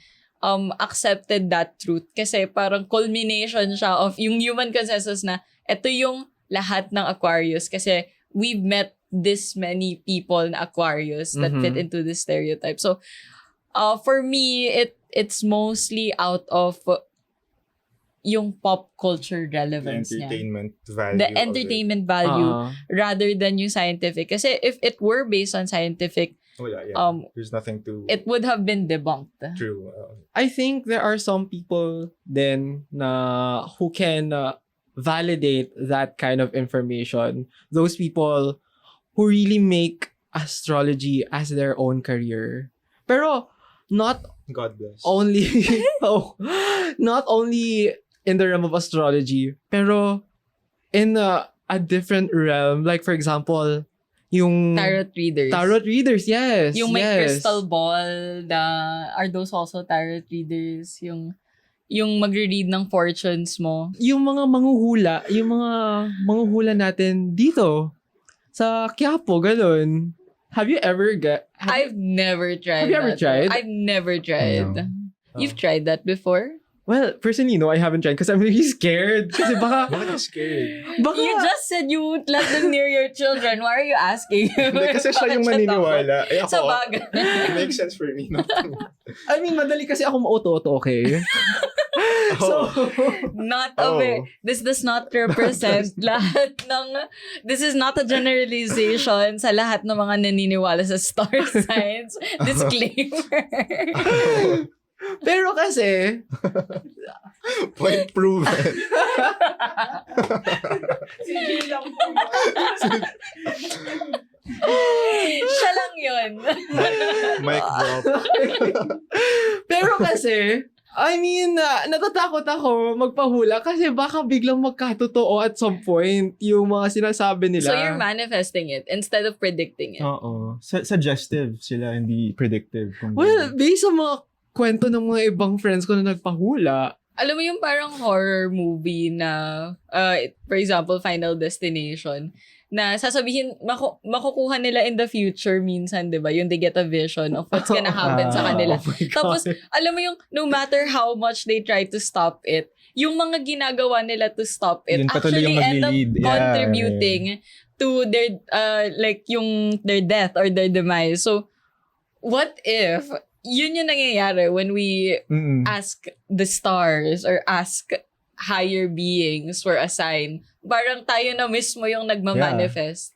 [SPEAKER 3] accepted that truth kasi parang culmination siya of yung human consensus na ito yung lahat ng Aquarius kasi we've met this many people na Aquarius that fit
[SPEAKER 1] Mhm.
[SPEAKER 3] into this stereotype. So, for me, it's mostly out of yung pop culture
[SPEAKER 2] The
[SPEAKER 3] relevance niya.
[SPEAKER 2] entertainment value.
[SPEAKER 3] The
[SPEAKER 2] of it.
[SPEAKER 3] entertainment value
[SPEAKER 1] Ah.
[SPEAKER 3] rather than yung scientific. Kasi if it were based on scientific,
[SPEAKER 2] Wala, yeah. There's nothing to...
[SPEAKER 3] it would have been debunked.
[SPEAKER 2] True.
[SPEAKER 1] I think there are some people then na who can validate that kind of information. Those people who really make astrology as their own career. Pero not
[SPEAKER 2] God bless.
[SPEAKER 1] only not only in the realm of astrology, pero in a different realm. Like for example, yung
[SPEAKER 3] Tarot readers.
[SPEAKER 1] yes.
[SPEAKER 3] Yung may
[SPEAKER 1] yes.
[SPEAKER 3] crystal ball, are those also tarot readers? Yung magre-read ng fortunes mo.
[SPEAKER 1] Yung mga manghuhula natin dito sa Quiapo, ganun. Have you ever
[SPEAKER 3] I've never tried
[SPEAKER 1] Have you ever
[SPEAKER 3] that.
[SPEAKER 1] tried?
[SPEAKER 3] I've never tried.
[SPEAKER 2] No.
[SPEAKER 3] You've tried that before?
[SPEAKER 1] Well, personally, no, I haven't tried because I'm really scared. Kasi baka,
[SPEAKER 2] Bakit scared?
[SPEAKER 1] baka,
[SPEAKER 3] You just said you won't let them near your children. Why are you asking?
[SPEAKER 2] Hindi, kasi siya yung
[SPEAKER 3] Bakit
[SPEAKER 2] maniniwala. Eh
[SPEAKER 3] takot? Sa
[SPEAKER 2] ako,
[SPEAKER 3] bagay.
[SPEAKER 2] it makes sense for me. No?
[SPEAKER 1] I mean, madali kasi ako mauto-auto, okay? So,
[SPEAKER 3] Not
[SPEAKER 2] Oh.
[SPEAKER 3] of it. This does not represent lahat ng... This is not a generalization sa lahat ng mga naniniwala sa star signs. Disclaimer.
[SPEAKER 1] pero kasi,
[SPEAKER 2] Point proven.
[SPEAKER 4] Sige lang po yun.
[SPEAKER 3] Siya lang yun.
[SPEAKER 2] Mic drop.
[SPEAKER 1] pero kasi, I mean, natatakot ako magpahula kasi baka biglang magkatotoo at some point yung mga sinasabi nila.
[SPEAKER 3] So you're manifesting it instead of predicting it.
[SPEAKER 2] Oo. Suggestive sila, hindi predictive.
[SPEAKER 1] Well, based sa mga kwento ng mga ibang friends ko na nagpahula,
[SPEAKER 3] alam mo yung parang horror movie na, for example, Final Destination, na sasabihin, makukuha nila in the future minsan, di ba? Yung they get a vision of what's gonna happen sa kanila.
[SPEAKER 1] Oh my God.
[SPEAKER 3] Tapos, alam mo yung, no matter how much they try to stop it, yung mga ginagawa nila to stop it
[SPEAKER 2] Yun patuloy
[SPEAKER 3] actually
[SPEAKER 2] yung
[SPEAKER 3] end up
[SPEAKER 2] maglilid. Yeah.
[SPEAKER 3] contributing to their, like, yung their death or their demise. So, what if yun yung nangyayari when we ask the stars or ask higher beings for a sign? Parang tayo na mismo yung nagmamanifest.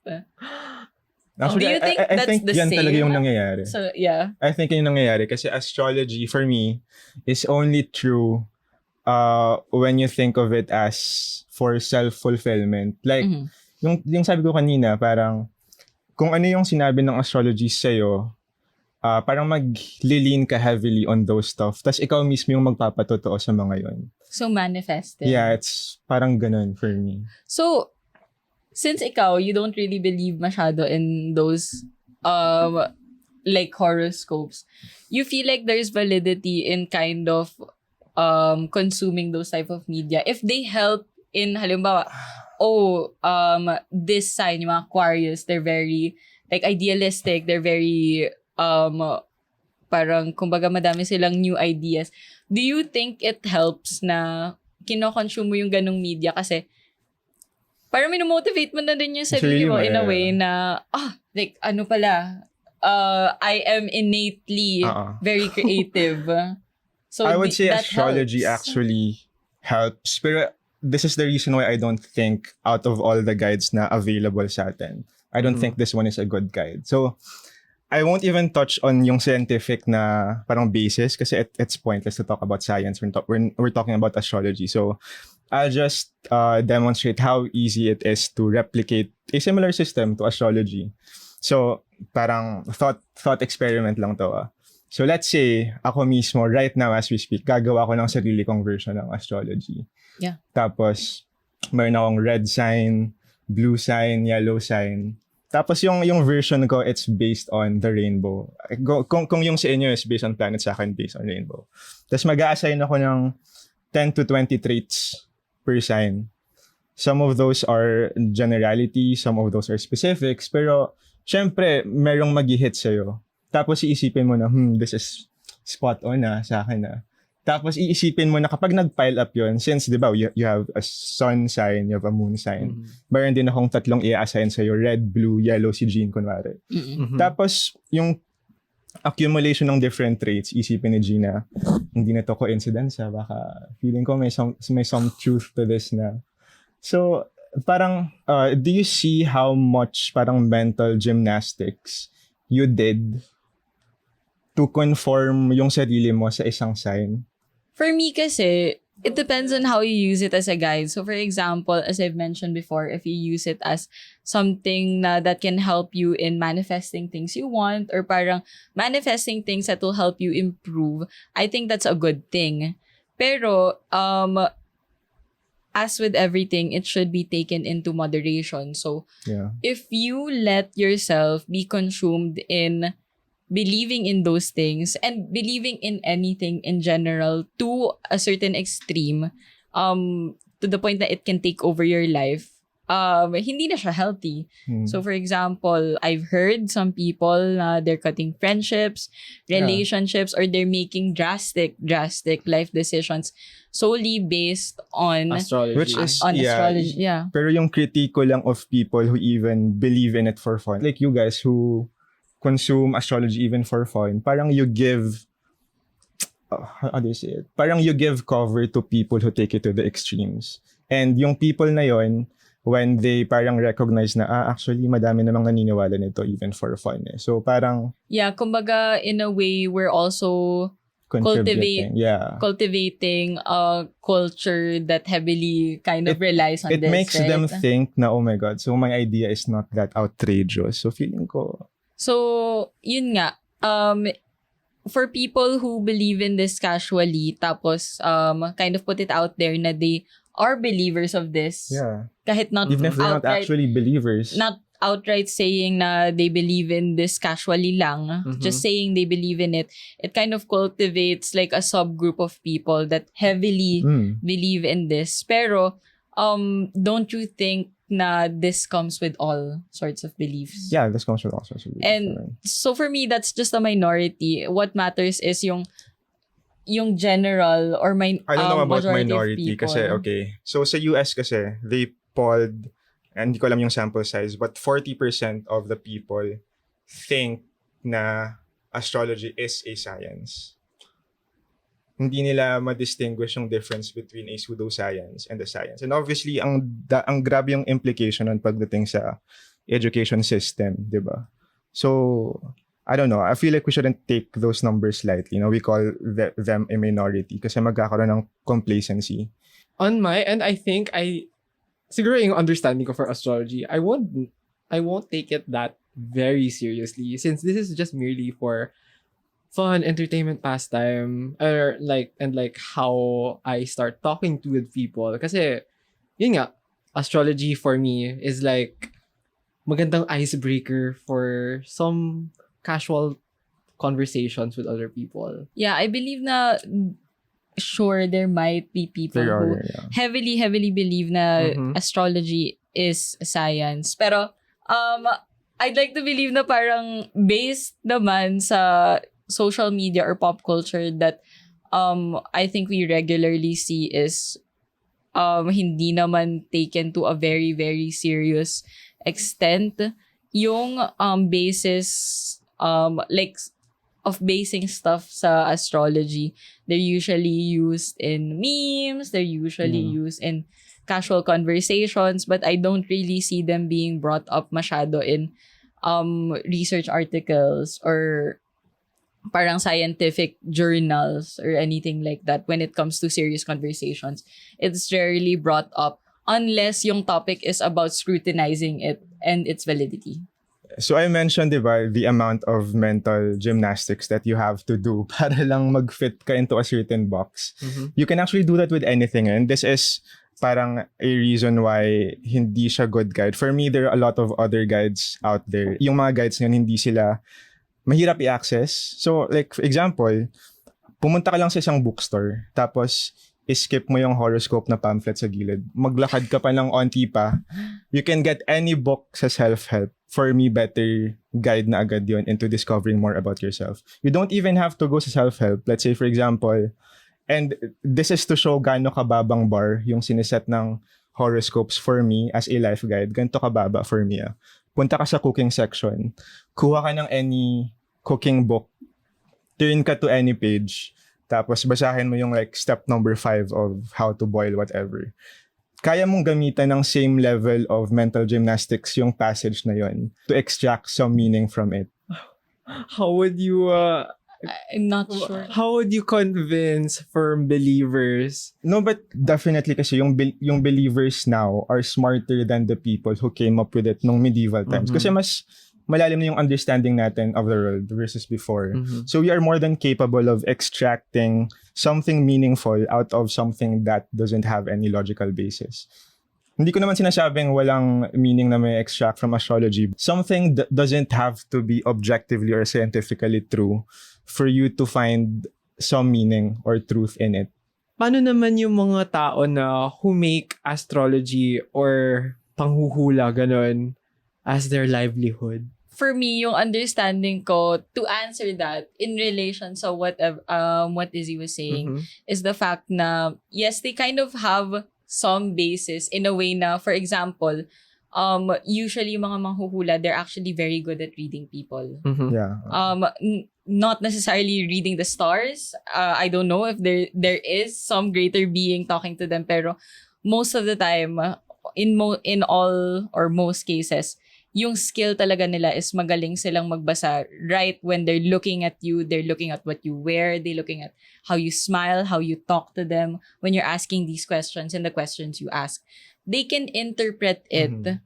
[SPEAKER 2] Actually,
[SPEAKER 3] Do you think
[SPEAKER 2] I
[SPEAKER 3] that's
[SPEAKER 2] think
[SPEAKER 3] the
[SPEAKER 2] yan
[SPEAKER 3] same?
[SPEAKER 2] talaga yung nangyayari.
[SPEAKER 3] So, yeah.
[SPEAKER 2] I think yun yung nangyayari kasi astrology for me is only true when you think of it as for self-fulfillment. Like, yung sabi ko kanina, parang kung ano yung sinabi ng astrology sa'yo, parang maglilin ka heavily on those stuff. Tapos ikaw mismo yung magpapatotoo sa mga yon.
[SPEAKER 3] So, manifested.
[SPEAKER 2] Yeah, it's parang ganun for me.
[SPEAKER 3] So, since ikaw, you don't really believe masyado in those, like horoscopes, you feel like there's validity in kind of consuming those type of media. If they help in, halimbawa, this sign, yung mga Aquarius, they're very, like, idealistic, they're very, parang, kumbaga, madami silang new ideas. Do you think it helps na kino-consume mo yung ganong media? Kasi, parang minomotivate mo na din yung sarili mo in a way na, like, ano pala, I am innately very creative. So,
[SPEAKER 2] I would say
[SPEAKER 3] that
[SPEAKER 2] astrology
[SPEAKER 3] helps.
[SPEAKER 2] actually helps. Pero this is the reason why I don't think out of all the guides na available sa atin, I don't think this one is a good guide. So, I won't even touch on yung scientific na parang basis kasi it's pointless to talk about science when we're talking about astrology. So, I'll just demonstrate how easy it is to replicate a similar system to astrology. So, parang thought experiment lang to. So, let's say, ako mismo, right now as we speak, gagawa ko ng sarili kong version ng astrology.
[SPEAKER 3] Yeah.
[SPEAKER 2] Tapos, mayroon akong red sign, blue sign, yellow sign. Tapos yung version ko, it's based on the rainbow. Kung yung sa inyo is based on planets, sa akin based on rainbow. Tapos mag-a-assign ako ng 10 to 20 traits per sign. Some of those are generality, some of those are specifics. Pero, syempre, merong mag-hit sa'yo. Tapos iisipin mo na, this is spot on sa akin Tapos iisipin mo na kapag nag-pile up yun, since, di ba, you have a sun sign, you have a moon sign. Meron din akong 3 i-assign sa'yo, red, blue, yellow, si Jean, kunwari. Tapos, yung accumulation ng different traits, isipin ni Gina, hindi na to coincidence baka feeling ko may some truth to this na. So, parang, do you see how much parang mental gymnastics you did to conform yung sarili mo sa isang sign?
[SPEAKER 3] For me kasi, it depends on how you use it as a guide. So for example, as I've mentioned before, if you use it as something that can help you in manifesting things you want or parang manifesting things that will help you improve, I think that's a good thing. Pero, as with everything, it should be taken into moderation. So, if you let yourself be consumed in believing in those things and believing in anything in general to a certain extreme, to the point that it can take over your life, hindi na siya healthy. So for example, I've heard some people they're cutting friendships, relationships, or they're making drastic life decisions solely based on
[SPEAKER 1] astrology.
[SPEAKER 2] Which is,
[SPEAKER 3] astrology. Yeah.
[SPEAKER 2] Pero yung kritiko lang of people who even believe in it for fun, like you guys who consume astrology even for fun, parang you give, how do you say it? Parang you give cover to people who take it to the extremes. And yung people na yon, when they parang recognize na, actually, madami namang naniniwala nito even for fun. So parang,
[SPEAKER 3] yeah, kumbaga, in a way, we're also cultivating a culture that heavily kind of relies on
[SPEAKER 2] it
[SPEAKER 3] this.
[SPEAKER 2] It makes
[SPEAKER 3] right?
[SPEAKER 2] them think na, oh my God, so my idea is not that outrageous. So feeling ko,
[SPEAKER 3] so, yun nga, for people who believe in this casually, tapos kind of put it out there na they are believers of this.
[SPEAKER 2] Yeah.
[SPEAKER 3] Kahit not
[SPEAKER 2] even if they're not
[SPEAKER 3] outright,
[SPEAKER 2] actually believers.
[SPEAKER 3] not outright saying na they believe in this casually lang, just saying they believe in it, it kind of cultivates like a subgroup of people that heavily believe in this. Pero, don't you think na this comes with all sorts of beliefs?
[SPEAKER 2] Yeah, this comes with all sorts of beliefs.
[SPEAKER 3] And so for me, that's just a minority. What matters is yung general or
[SPEAKER 2] I don't know about
[SPEAKER 3] majority of
[SPEAKER 2] minority
[SPEAKER 3] people.
[SPEAKER 2] kasi, okay. So sa US kasi, they polled, and hindi ko alam yung sample size, but 40% of the people think na astrology is a science. Hindi nila ma-distinguish yung difference between a pseudoscience and a science. And obviously, ang grabe yung implication nun pagdating sa education system, di ba? So, I don't know. I feel like we shouldn't take those numbers lightly. You know, we call them a minority kasi magkakaroon ng complacency.
[SPEAKER 1] On my end, I think siguro yung understanding ko for astrology, I won't take it that very seriously since this is just merely for fun, entertainment, pastime, or like how I start talking to with people. Kasi, yun nga, astrology for me is like magandang icebreaker for some casual conversations with other people.
[SPEAKER 3] Yeah, I believe na sure there might be people who heavily believe na astrology is science. Pero I'd like to believe na parang based naman sa social media or pop culture that I think we regularly see is hindi naman taken to a very, very serious extent yung basis like of basing stuff sa astrology. They're usually used in memes, they're usually used in casual conversations, but I don't really see them being brought up masyado in research articles or parang scientific journals or anything like that. When it comes to serious conversations, it's rarely brought up unless yung topic is about scrutinizing it and its validity.
[SPEAKER 2] So I mentioned, diba, the amount of mental gymnastics that you have to do para lang mag-fit ka into a certain box. You can actually do that with anything, and this is parang a reason why hindi siya good guide. For me, there are a lot of other guides out there. Yung mga guides ngayon, hindi sila mahirap i-access. So, like, for example, pumunta ka lang sa isang bookstore, tapos skip mo yung horoscope na pamphlet sa gilid. Maglakad ka pa ng onti pa. You can get any book sa self-help. For me, better guide na agad yun into discovering more about yourself. You don't even have to go sa self-help. Let's say, for example, and this is to show gaano kababang bar yung siniset ng horoscopes for me as a life guide. Ganito kababa for me. Punta ka sa cooking section. Kuha ka ng any cooking book. Turn ka to any page. Tapos basahin mo yung like step number 5 of how to boil whatever. Kaya mong gamitan ng same level of mental gymnastics yung passage na yun to extract some meaning from it.
[SPEAKER 1] How would you
[SPEAKER 3] I'm not sure.
[SPEAKER 1] How would you convince firm believers?
[SPEAKER 2] No, but definitely kasi yung believers now are smarter than the people who came up with it nung medieval times. Kasi mas malalim na yung understanding natin of the world versus before. So we are more than capable of extracting something meaningful out of something that doesn't have any logical basis. Hindi ko naman sinasabing walang meaning na may extract from astrology. Something that doesn't have to be objectively or scientifically true for you to find some meaning or truth in it.
[SPEAKER 1] Paano naman yung mga tao na who make astrology or panghuhula ganon as their livelihood?
[SPEAKER 3] For me, yung understanding ko to answer that in relation to what Izzy was saying is the fact na yes, they kind of have some basis in a way na, for example, usually mga manghuhula, they're actually very good at reading people.
[SPEAKER 2] Yeah.
[SPEAKER 3] Not necessarily reading the stars. I don't know if there is some greater being talking to them, pero most of the time, in all or most cases, yung skill talaga nila is magaling silang magbasa right when they're looking at you, they're looking at what you wear, they're looking at how you smile, how you talk to them when you're asking these questions and the questions you ask. They can interpret it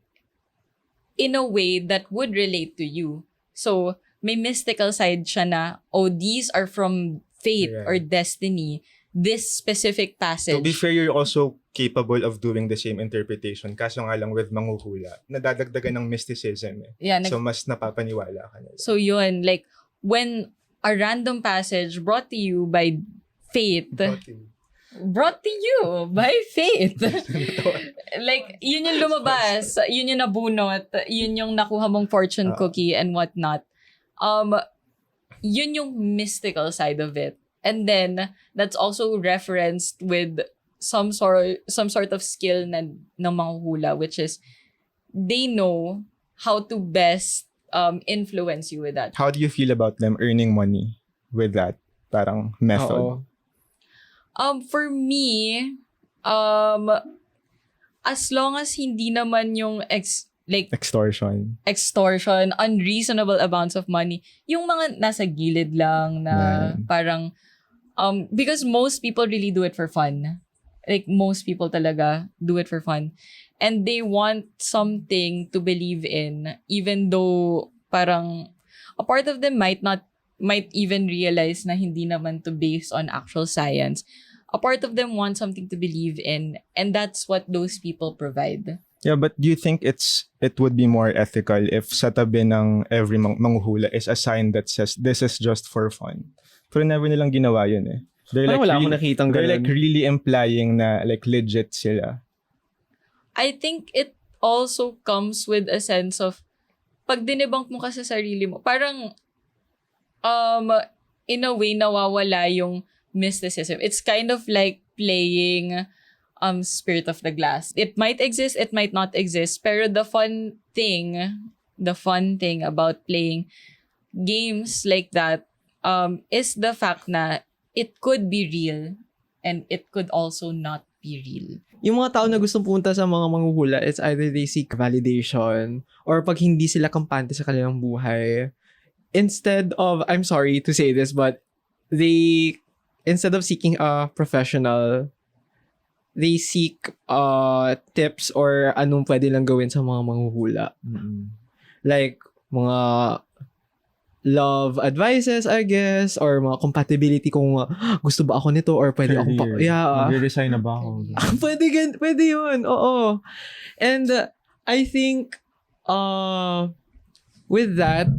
[SPEAKER 3] in a way that would relate to you. So, may mystical side siya na, oh, these are from fate or destiny. This specific passage.
[SPEAKER 2] To be fair, you're also capable of doing the same interpretation. Kaso nga lang with manghuhula, nadadagdagan ng mysticism eh.
[SPEAKER 3] Yeah,
[SPEAKER 2] So, mas napapaniwala ka nila.
[SPEAKER 3] so yun, like, when a random passage brought to you by fate, brought to you by fate. Like, yun yung lumabas, yun yung nabunot, yun yung nakuha mong fortune cookie and whatnot. Yun yung mystical side of it. And then, that's also referenced with some sort of skill ng manghuhula, which is, they know how to best influence you with that.
[SPEAKER 2] How do you feel about them earning money with that parang method?
[SPEAKER 3] For me, as long as hindi naman yung
[SPEAKER 2] Extortion.
[SPEAKER 3] unreasonable amounts of money, yung mga nasa gilid lang na parang, because most people really do it for fun. Like, most people talaga do it for fun. And they want something to believe in, even though parang a part of them might even realize na hindi naman to based on actual science. A part of them want something to believe in, and that's what those people provide.
[SPEAKER 2] Yeah, but do you think it would be more ethical if sa tabi ng every manghuhula is a sign that says this is just for fun? Pero never nilang ginawa yun eh. They're
[SPEAKER 1] Parang
[SPEAKER 2] like
[SPEAKER 1] wala akong
[SPEAKER 2] really,
[SPEAKER 1] nakitang
[SPEAKER 2] they're
[SPEAKER 1] ganun.
[SPEAKER 2] like really implying na like legit sila.
[SPEAKER 3] I think it also comes with a sense of, pag dinebunk mo ka sa sarili mo, parang, in a way, nawawala yung mysticism. It's kind of like playing Spirit of the Glass. It might exist, it might not exist, pero the fun thing about playing games like that is the fact na it could be real and it could also not be real.
[SPEAKER 1] Yung mga tao na gustong pumunta sa mga manghuhula, it's either they seek validation or pag hindi sila kampante sa kanilang buhay, instead of, I'm sorry to say this, but instead of seeking a professional, they seek tips or anong pwede lang gawin sa mga manghuhula. Like, mga love advices, I guess, or mga compatibility kung gusto ba ako nito or pwede ako pa. Yeah.
[SPEAKER 2] Mag-resign na ba ako?
[SPEAKER 1] pwede yun. Oo. And I think with that,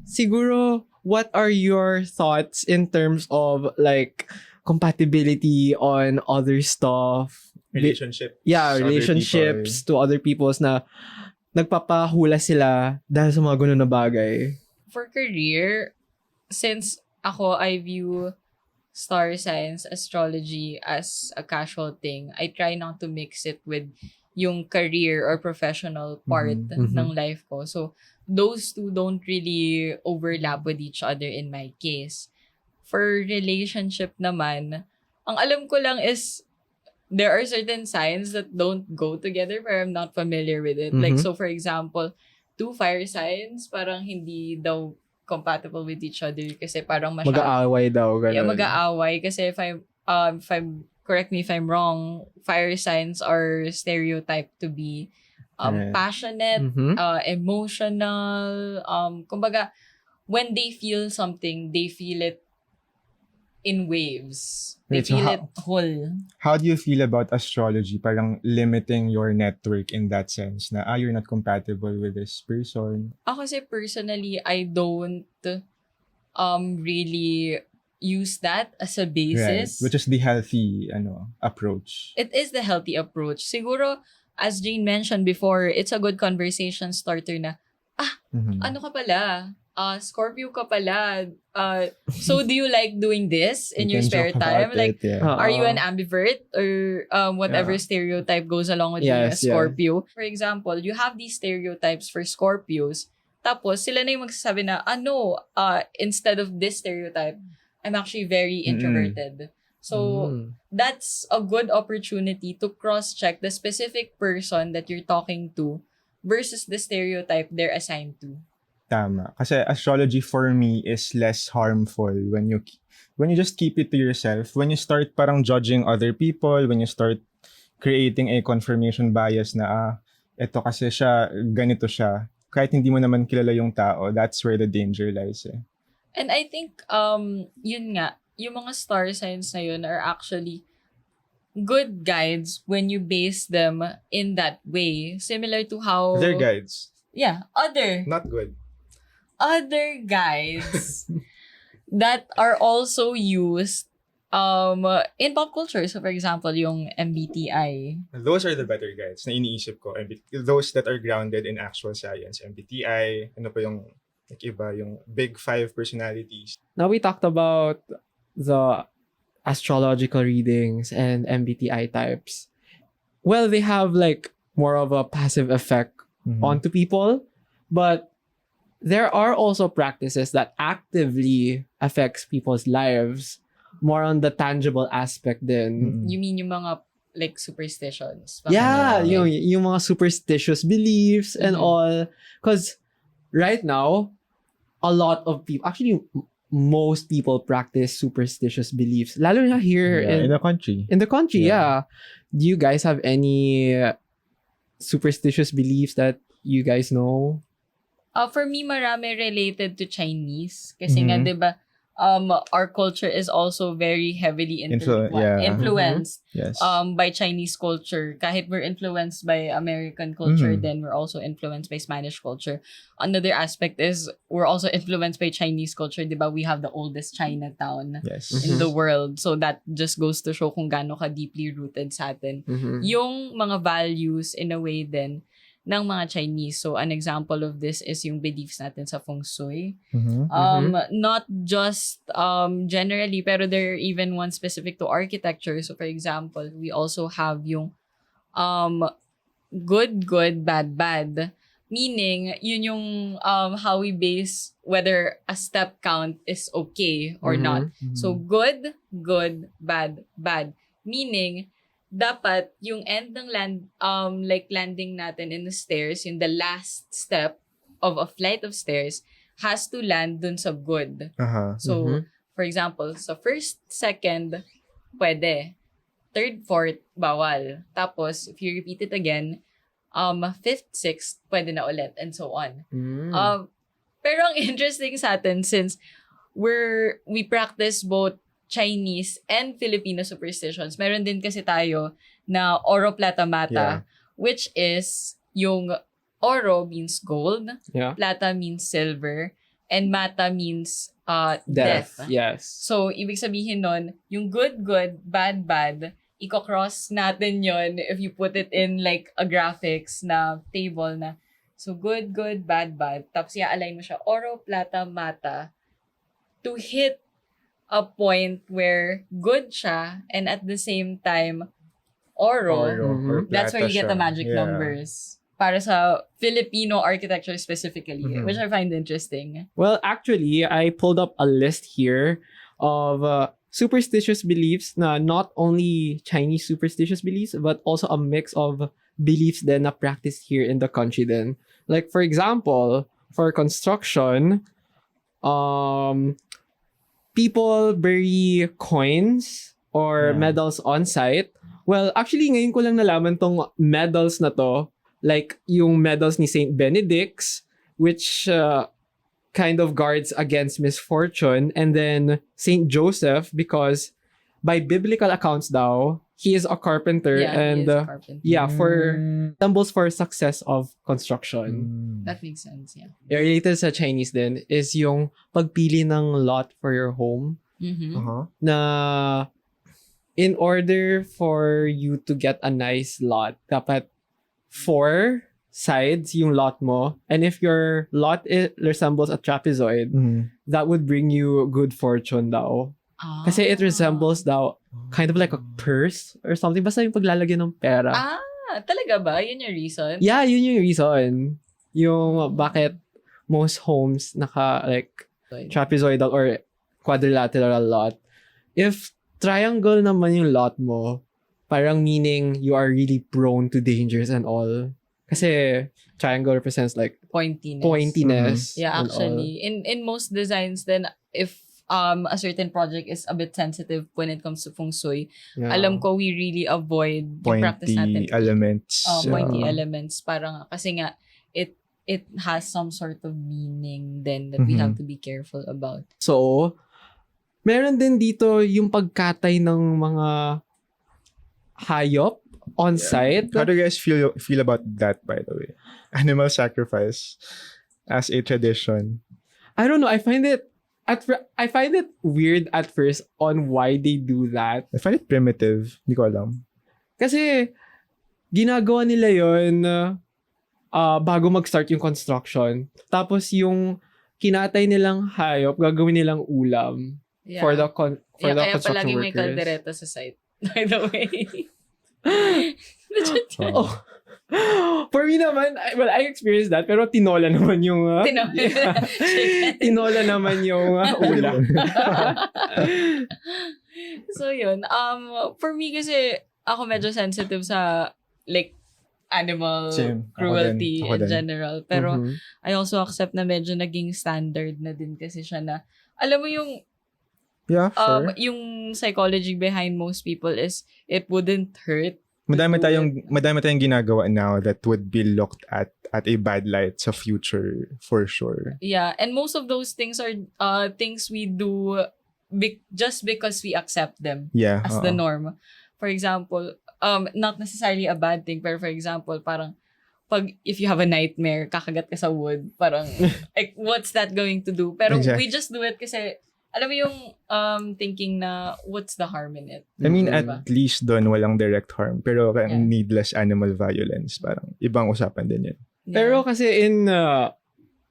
[SPEAKER 1] siguro, what are your thoughts in terms of like compatibility on other stuff?
[SPEAKER 2] Relationships.
[SPEAKER 1] Yeah, relationships to other people's na nagpapahula sila dahil sa mga ganun na bagay.
[SPEAKER 3] For career, since I view star signs, astrology as a casual thing, I try not to mix it with yung career or professional part ng life ko. So, those two don't really overlap with each other in my case. For relationship naman, ang alam ko lang is there are certain signs that don't go together but I'm not familiar with it. Like, so for example, 2 fire signs, parang hindi daw compatible with each other kasi parang
[SPEAKER 1] mag-aaway daw. Ganun.
[SPEAKER 3] Yeah, mag-aaway. Kasi if I'm, correct me if I'm wrong, fire signs are stereotyped to be passionate, emotional, kumbaga, when they feel something, they feel it in waves. They feel it whole.
[SPEAKER 2] How do you feel about astrology? Parang limiting your network in that sense na you're not compatible with this person.
[SPEAKER 3] Ako kasi personally, I don't really use that as a basis.
[SPEAKER 2] Right. Which is the healthy approach.
[SPEAKER 3] It is the healthy approach. Siguro, as Jane mentioned before, it's a good conversation starter na, ano ka pala? Scorpio ka pala. So do you like doing this in your spare time? Like, are you an ambivert or whatever stereotype goes along with being a Scorpio? For example, you have these stereotypes for Scorpios. Tapos sila na yung magsasabi na, instead of this stereotype, I'm actually very introverted. So that's a good opportunity to cross-check the specific person that you're talking to versus the stereotype they're assigned to.
[SPEAKER 2] Tama. Kasi astrology for me is less harmful when you just keep it to yourself. When you start parang judging other people, when you start creating a confirmation bias na eto kasi siya, ganito siya. Kahit hindi mo naman kilala yung tao, that's where the danger lies eh.
[SPEAKER 3] And I think, yun nga, yung mga star signs na yun are actually good guides when you base them in that way. Similar to how...
[SPEAKER 2] They're guides.
[SPEAKER 3] Yeah,
[SPEAKER 2] Not good.
[SPEAKER 3] other guides that are also used in pop culture. So for example, yung MBTI.
[SPEAKER 2] Those are the better guides na iniisip ko. Those that are grounded in actual science. MBTI, ano pa yung like iba, yung big 5 personalities.
[SPEAKER 1] Now we talked about the astrological readings and MBTI types. Well, they have like more of a passive effect onto people, but there are also practices that actively affects people's lives, more on the tangible aspect din.
[SPEAKER 3] You mean yung mga like superstitions?
[SPEAKER 1] Yeah,
[SPEAKER 3] Like,
[SPEAKER 1] yung mga superstitious beliefs and all. Because right now, a lot of people, actually, most people practice superstitious beliefs. Lalo na here
[SPEAKER 2] in the country.
[SPEAKER 1] in the country,
[SPEAKER 2] Yeah.
[SPEAKER 1] yeah. Do you guys have any superstitious beliefs that you guys know?
[SPEAKER 3] for me, marami related to Chinese. Kasi nga, di ba, our culture is also very heavily influenced
[SPEAKER 2] Yes.
[SPEAKER 3] by Chinese culture. Kahit we're influenced by American culture, then we're also influenced by Spanish culture. Another aspect is we're also influenced by Chinese culture. Di ba? We have the oldest Chinatown
[SPEAKER 2] Yes.
[SPEAKER 3] in the world. So that just goes to show kung gaano ka deeply rooted sa atin. Yung mga values in a way din ng mga Chinese. So an example of this is yung beliefs natin sa feng shui. Not just generally, pero there are even one specific to architecture. So for example, we also have yung good, bad, bad. Meaning, yun yung how we base whether a step count is okay or not. So good, bad, bad. Meaning, dapat yung end ng landing natin in the stairs, yung the last step of a flight of stairs has to land dun sa good. So, for example, sa first, second, pwede. Third, fourth, bawal. Tapos, if you repeat it again, fifth, sixth, pwede na ulit, and so on. Pero ang interesting sa atin, since we practice both Chinese and Filipino superstitions, meron din kasi tayo na oro, plata, mata, which is yung oro means gold, plata means silver, and mata means death.
[SPEAKER 1] Yes.
[SPEAKER 3] So, ibig sabihin nun, yung good, bad, bad, i-cross natin yon if you put it in like a graphics na table na. So, good, bad, bad. Tapos, i-align mo siya, oro, plata, mata, to hit a point where good siya and at the same time oro.
[SPEAKER 2] Or
[SPEAKER 3] That's where you get
[SPEAKER 2] plata
[SPEAKER 3] the
[SPEAKER 2] siya.
[SPEAKER 3] magic numbers. Para sa Filipino architecture specifically, which I find interesting.
[SPEAKER 1] Well, actually, I pulled up a list here of superstitious beliefs na not only Chinese superstitious beliefs, but also a mix of beliefs then na practiced here in the country then. Like, for example, for construction, people bury coins or medals on site. Well, actually, ngayon ko lang nalaman tong medals na to. Like, yung medals ni Saint Benedict's, which kind of guards against misfortune. And then Saint Joseph, because by biblical accounts daw, he is a carpenter.
[SPEAKER 3] Yeah,
[SPEAKER 1] and
[SPEAKER 3] he is a carpenter.
[SPEAKER 1] for symbols for success of construction.
[SPEAKER 3] That makes sense, yeah.
[SPEAKER 1] Related sa Chinese din is yung pagpili ng lot for your home. Na in order for you to get a nice lot, dapat 4 sides yung lot mo. And if your lot resembles a trapezoid, that would bring you good fortune daw. Kasi it resembles daw kind of like a purse or something. Basta yung paglalagyan ng pera.
[SPEAKER 3] Talaga ba? Yun yung reason?
[SPEAKER 1] Yeah, yun yung reason. Yung bakit most homes naka like trapezoidal or quadrilateral lot. If triangle naman yung lot mo, parang meaning you are really prone to dangers and all. Kasi triangle represents like pointiness.
[SPEAKER 3] Yeah,
[SPEAKER 1] and
[SPEAKER 3] actually. In most designs then, if a certain project is a bit sensitive when it comes to feng shui, alam ko we really avoid yung practice natin.
[SPEAKER 2] Elements.
[SPEAKER 3] Pointy elements. Parang, kasi nga, it has some sort of meaning then that we have to be careful about.
[SPEAKER 1] So, meron din dito yung pagkatay ng mga hayop on site.
[SPEAKER 2] How do you guys feel about that, by the way? Animal sacrifice as a tradition.
[SPEAKER 1] I don't know. I find it weird at first on why they do that.
[SPEAKER 2] I find it primitive. Hindi ko alam.
[SPEAKER 1] Kasi ginagawa nila yon bago mag-start yung construction. Tapos yung kinatay nilang hayop, gagawin nilang ulam for the
[SPEAKER 3] kaya
[SPEAKER 1] construction
[SPEAKER 3] palaging may
[SPEAKER 1] workers.
[SPEAKER 3] kaldereta sa site. By the way.
[SPEAKER 1] Oh. For me naman, I experienced that, pero tinola naman yung tinola naman yung ulam.
[SPEAKER 3] So yun, for me kasi ako medyo sensitive sa like animal
[SPEAKER 2] Same.
[SPEAKER 3] cruelty
[SPEAKER 2] Ako
[SPEAKER 3] in
[SPEAKER 2] din.
[SPEAKER 3] general. Pero
[SPEAKER 1] Mhm.
[SPEAKER 3] I also accept na medyo naging standard na din kasi siya na alam mo yung
[SPEAKER 2] Yeah, sure.
[SPEAKER 3] yung psychology behind most people is it wouldn't hurt.
[SPEAKER 2] Madami tayong ginagawa now that would be looked at a bad light sa future for sure.
[SPEAKER 3] Yeah, and most of those things are things we do just because we accept them
[SPEAKER 2] Yeah.
[SPEAKER 3] as the norm. For example, not necessarily a bad thing, pero for example, parang if you have a nightmare, kakagat ka sa wood, parang like what's that going to do? Pero
[SPEAKER 2] Exactly.
[SPEAKER 3] we just do it kasi alam mo yung thinking na what's the harm in it?
[SPEAKER 2] I mean,
[SPEAKER 3] Diba?
[SPEAKER 2] at least doon walang direct harm. Pero
[SPEAKER 3] Yeah.
[SPEAKER 2] needless animal violence, parang ibang usapan din yan.
[SPEAKER 1] Pero kasi in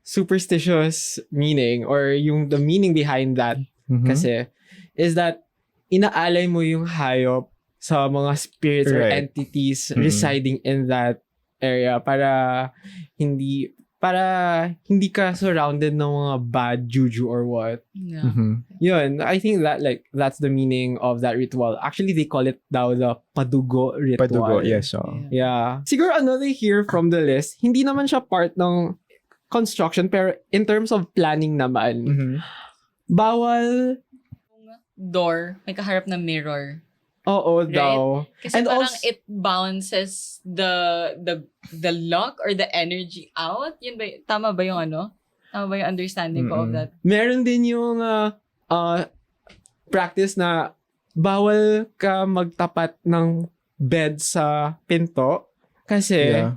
[SPEAKER 1] superstitious meaning or the meaning behind that
[SPEAKER 2] Mhm.
[SPEAKER 1] kasi is that inaalay mo yung hayop sa mga spirits or
[SPEAKER 2] Right.
[SPEAKER 1] entities
[SPEAKER 2] Mhm.
[SPEAKER 1] residing in that area para hindi ka surrounded ng mga bad juju or what.
[SPEAKER 3] Yeah.
[SPEAKER 2] Mhm.
[SPEAKER 1] Yun, I think that that's the meaning of that ritual. Actually, they call it daw the padugo ritual.
[SPEAKER 2] Padugo, yes.
[SPEAKER 1] Yeah. Siguro another here from the list, hindi naman siya part ng construction pero in terms of planning naman,
[SPEAKER 2] Mhm.
[SPEAKER 1] bawal,
[SPEAKER 3] Door, may kaharap na mirror.
[SPEAKER 1] oo
[SPEAKER 3] Right?
[SPEAKER 1] daw.
[SPEAKER 3] Kasi
[SPEAKER 1] And
[SPEAKER 3] parang
[SPEAKER 1] also-
[SPEAKER 3] it balances the luck or the energy out. Yun ba, tama ba yung Tama ba yung understanding ko of
[SPEAKER 2] Mm-mm.
[SPEAKER 3] that?
[SPEAKER 1] Meron din yung practice na bawal ka magtapat ng bed sa pinto kasi
[SPEAKER 2] Yeah.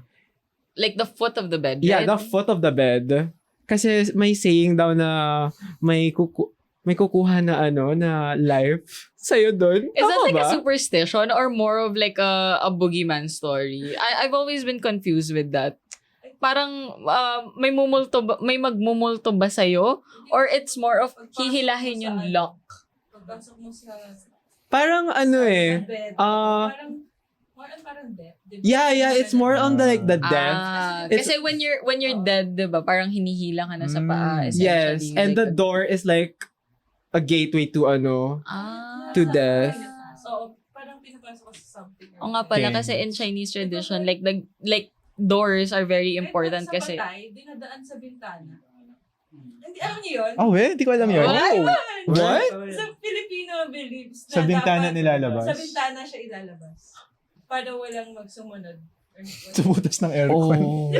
[SPEAKER 3] Like the foot of the bed,
[SPEAKER 1] yeah,
[SPEAKER 3] right?
[SPEAKER 1] the foot of the bed. Kasi may saying daw na may kukuha na na life sa'yo doon.
[SPEAKER 3] Is that
[SPEAKER 1] Tama
[SPEAKER 3] like
[SPEAKER 1] ba?
[SPEAKER 3] a superstition or more of like a boogeyman story? I've always been confused with that. Parang may magmumulto ba sa'yo? Or it's more of hihilahin yung lock?
[SPEAKER 4] Pagpasok mo sa
[SPEAKER 1] Parang
[SPEAKER 4] bed,
[SPEAKER 1] ah,
[SPEAKER 4] parang more on parang death. Diba?
[SPEAKER 1] yeah, it's more on the death. It's-
[SPEAKER 3] Kasi when you're dead, diba, parang hinihila ka na sa paa,
[SPEAKER 1] Yes,
[SPEAKER 3] essentially.
[SPEAKER 1] and
[SPEAKER 3] Like
[SPEAKER 1] the door is like a gateway to to death.
[SPEAKER 4] So, parang pinapasok ko sa something.
[SPEAKER 3] O nga pala,
[SPEAKER 2] Okay.
[SPEAKER 3] kasi in Chinese tradition, like doors are very important kasi.
[SPEAKER 4] Sa patay, dinadaan sa bintana. Hindi, alam niyo yun?
[SPEAKER 2] Oh, hindi ko alam yun.
[SPEAKER 3] What?
[SPEAKER 1] What?
[SPEAKER 4] Sa Filipino beliefs.
[SPEAKER 2] Sa
[SPEAKER 4] na
[SPEAKER 2] bintana
[SPEAKER 4] dapat-
[SPEAKER 2] nilalabas?
[SPEAKER 4] Sa bintana siya ilalabas. Para walang magsumunod.
[SPEAKER 2] Sa butas ng aircon.
[SPEAKER 1] Oh.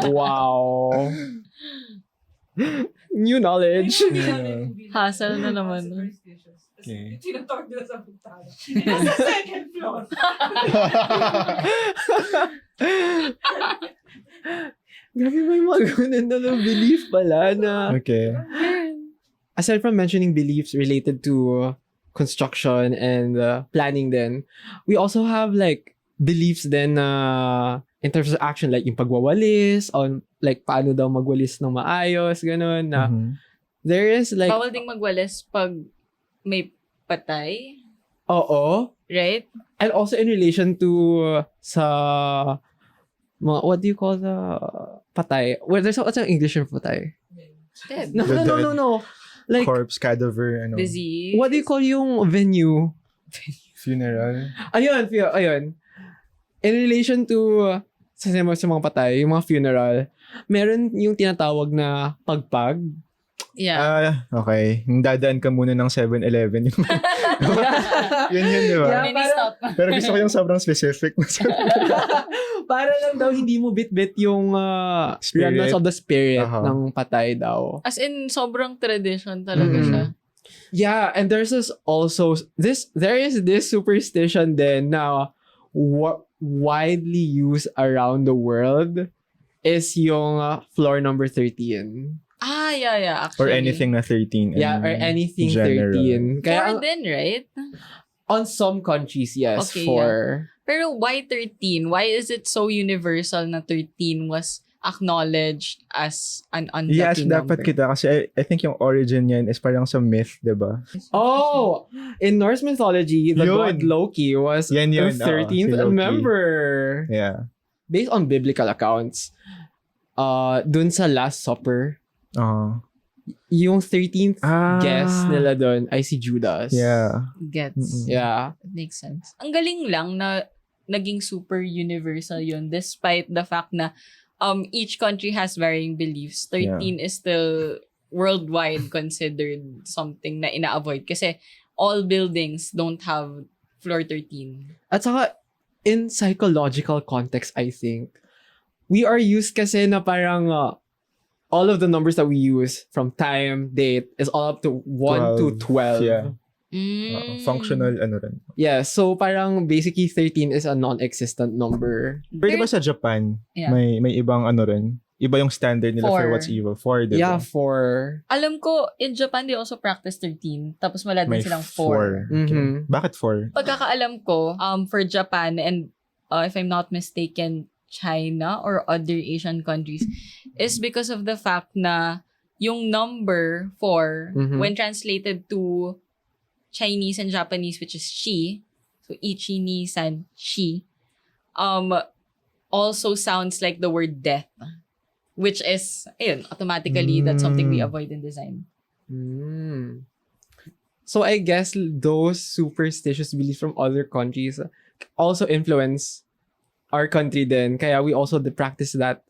[SPEAKER 1] Wow. New knowledge.
[SPEAKER 3] Hassle na naman.
[SPEAKER 2] Okay.
[SPEAKER 4] Tinatork nila sa bintana. Nasa second floor.
[SPEAKER 1] Grabe, may mga ganun na belief pala na
[SPEAKER 2] Okay.
[SPEAKER 1] aside from mentioning beliefs related to construction and planning then, we also have like beliefs then in terms of action like yung pagwawalis on like paano daw magwalis ng maayos, ganun na
[SPEAKER 2] Mhm.
[SPEAKER 1] there is like
[SPEAKER 3] Bawal ding magwalis pag may patay,
[SPEAKER 1] oo,
[SPEAKER 3] right?
[SPEAKER 1] and also in relation to sa mga, what do you call the patay? Well, what's an English for patay?
[SPEAKER 3] Dead.
[SPEAKER 1] No. Like,
[SPEAKER 2] Corpse, cadaver,
[SPEAKER 3] Disease.
[SPEAKER 1] what do you call yung venue?
[SPEAKER 2] funeral.
[SPEAKER 1] Ayun. In relation to sa mga patay, yung mga funeral, meron yung tinatawag na pagpag.
[SPEAKER 3] Yeah.
[SPEAKER 2] Okay. Dadaan ka muna ng 7-Eleven. Yun, di ba?
[SPEAKER 1] Yeah.
[SPEAKER 3] Mini stop.
[SPEAKER 2] Pero gusto ko yung sobrang specific.
[SPEAKER 1] Para lang daw hindi mo bit-bit yung
[SPEAKER 2] Spirit.
[SPEAKER 1] remnants of the spirit
[SPEAKER 2] Aha.
[SPEAKER 1] ng patay daw.
[SPEAKER 3] As in, sobrang tradition talaga
[SPEAKER 1] Mhm.
[SPEAKER 3] siya.
[SPEAKER 1] Yeah, and there is this superstition then now what widely used around the world is yung floor number 13.
[SPEAKER 3] Yeah,
[SPEAKER 2] Or
[SPEAKER 3] actually.
[SPEAKER 2] anything na 13.
[SPEAKER 1] Yeah, or
[SPEAKER 2] in
[SPEAKER 1] anything
[SPEAKER 2] general.
[SPEAKER 1] 13. Kaya
[SPEAKER 3] 4 din, right?
[SPEAKER 1] on some countries, yes,
[SPEAKER 3] Okay,
[SPEAKER 1] 4.
[SPEAKER 3] Pero why 13? Why is it so universal na 13 was acknowledged as an
[SPEAKER 2] Yes,
[SPEAKER 3] unlucky
[SPEAKER 2] dapat
[SPEAKER 3] number?
[SPEAKER 2] kita. Kasi I think yung origin niyan is parang sa myth, diba?
[SPEAKER 1] Oh, in Norse mythology, the
[SPEAKER 2] Yun.
[SPEAKER 1] god Loki was
[SPEAKER 2] Yan yun,
[SPEAKER 1] the 13th
[SPEAKER 2] si Loki.
[SPEAKER 1] member.
[SPEAKER 2] Yeah.
[SPEAKER 1] Based on biblical accounts, dun sa Last Supper, yung 13th guest nila dun ay si Judas.
[SPEAKER 2] Yeah.
[SPEAKER 3] Gets.
[SPEAKER 2] Mm-mm.
[SPEAKER 1] Yeah.
[SPEAKER 3] It makes sense. Ang galing lang na naging super universal yun despite the fact na each country has varying beliefs. 13 is still worldwide considered something na ina-avoid kasi all buildings don't have floor 13.
[SPEAKER 1] At saka, in psychological context, I think, we are used kasi na parang all of the numbers that we use from time, date, is all up to 1 to 12.
[SPEAKER 2] Yeah. Functional ano rin.
[SPEAKER 1] Yeah, so parang basically 13 is a non-existent number.
[SPEAKER 2] Pero diba sa Japan,
[SPEAKER 3] Yeah.
[SPEAKER 2] may ibang ano rin? Iba yung standard nila for
[SPEAKER 3] 4.
[SPEAKER 2] what's evil. 4, diba?
[SPEAKER 1] Yeah, 4.
[SPEAKER 3] Alam ko, in Japan, they also practice 13. Tapos wala din
[SPEAKER 2] May
[SPEAKER 3] silang
[SPEAKER 2] 4.
[SPEAKER 3] 4.
[SPEAKER 2] Okay.
[SPEAKER 1] Mhm.
[SPEAKER 2] Bakit 4?
[SPEAKER 3] Pagkakaalam ko, for Japan and if I'm not mistaken, China or other Asian countries, is because of the fact na yung number 4,
[SPEAKER 1] Mhm.
[SPEAKER 3] when translated to Chinese and Japanese, which is shi, so ichi, ni, san, shi, also sounds like the word death, which is, ayun, automatically, that's something we avoid in design.
[SPEAKER 1] Mm. So I guess those superstitious beliefs from other countries also influence our country then. Kaya we also practice that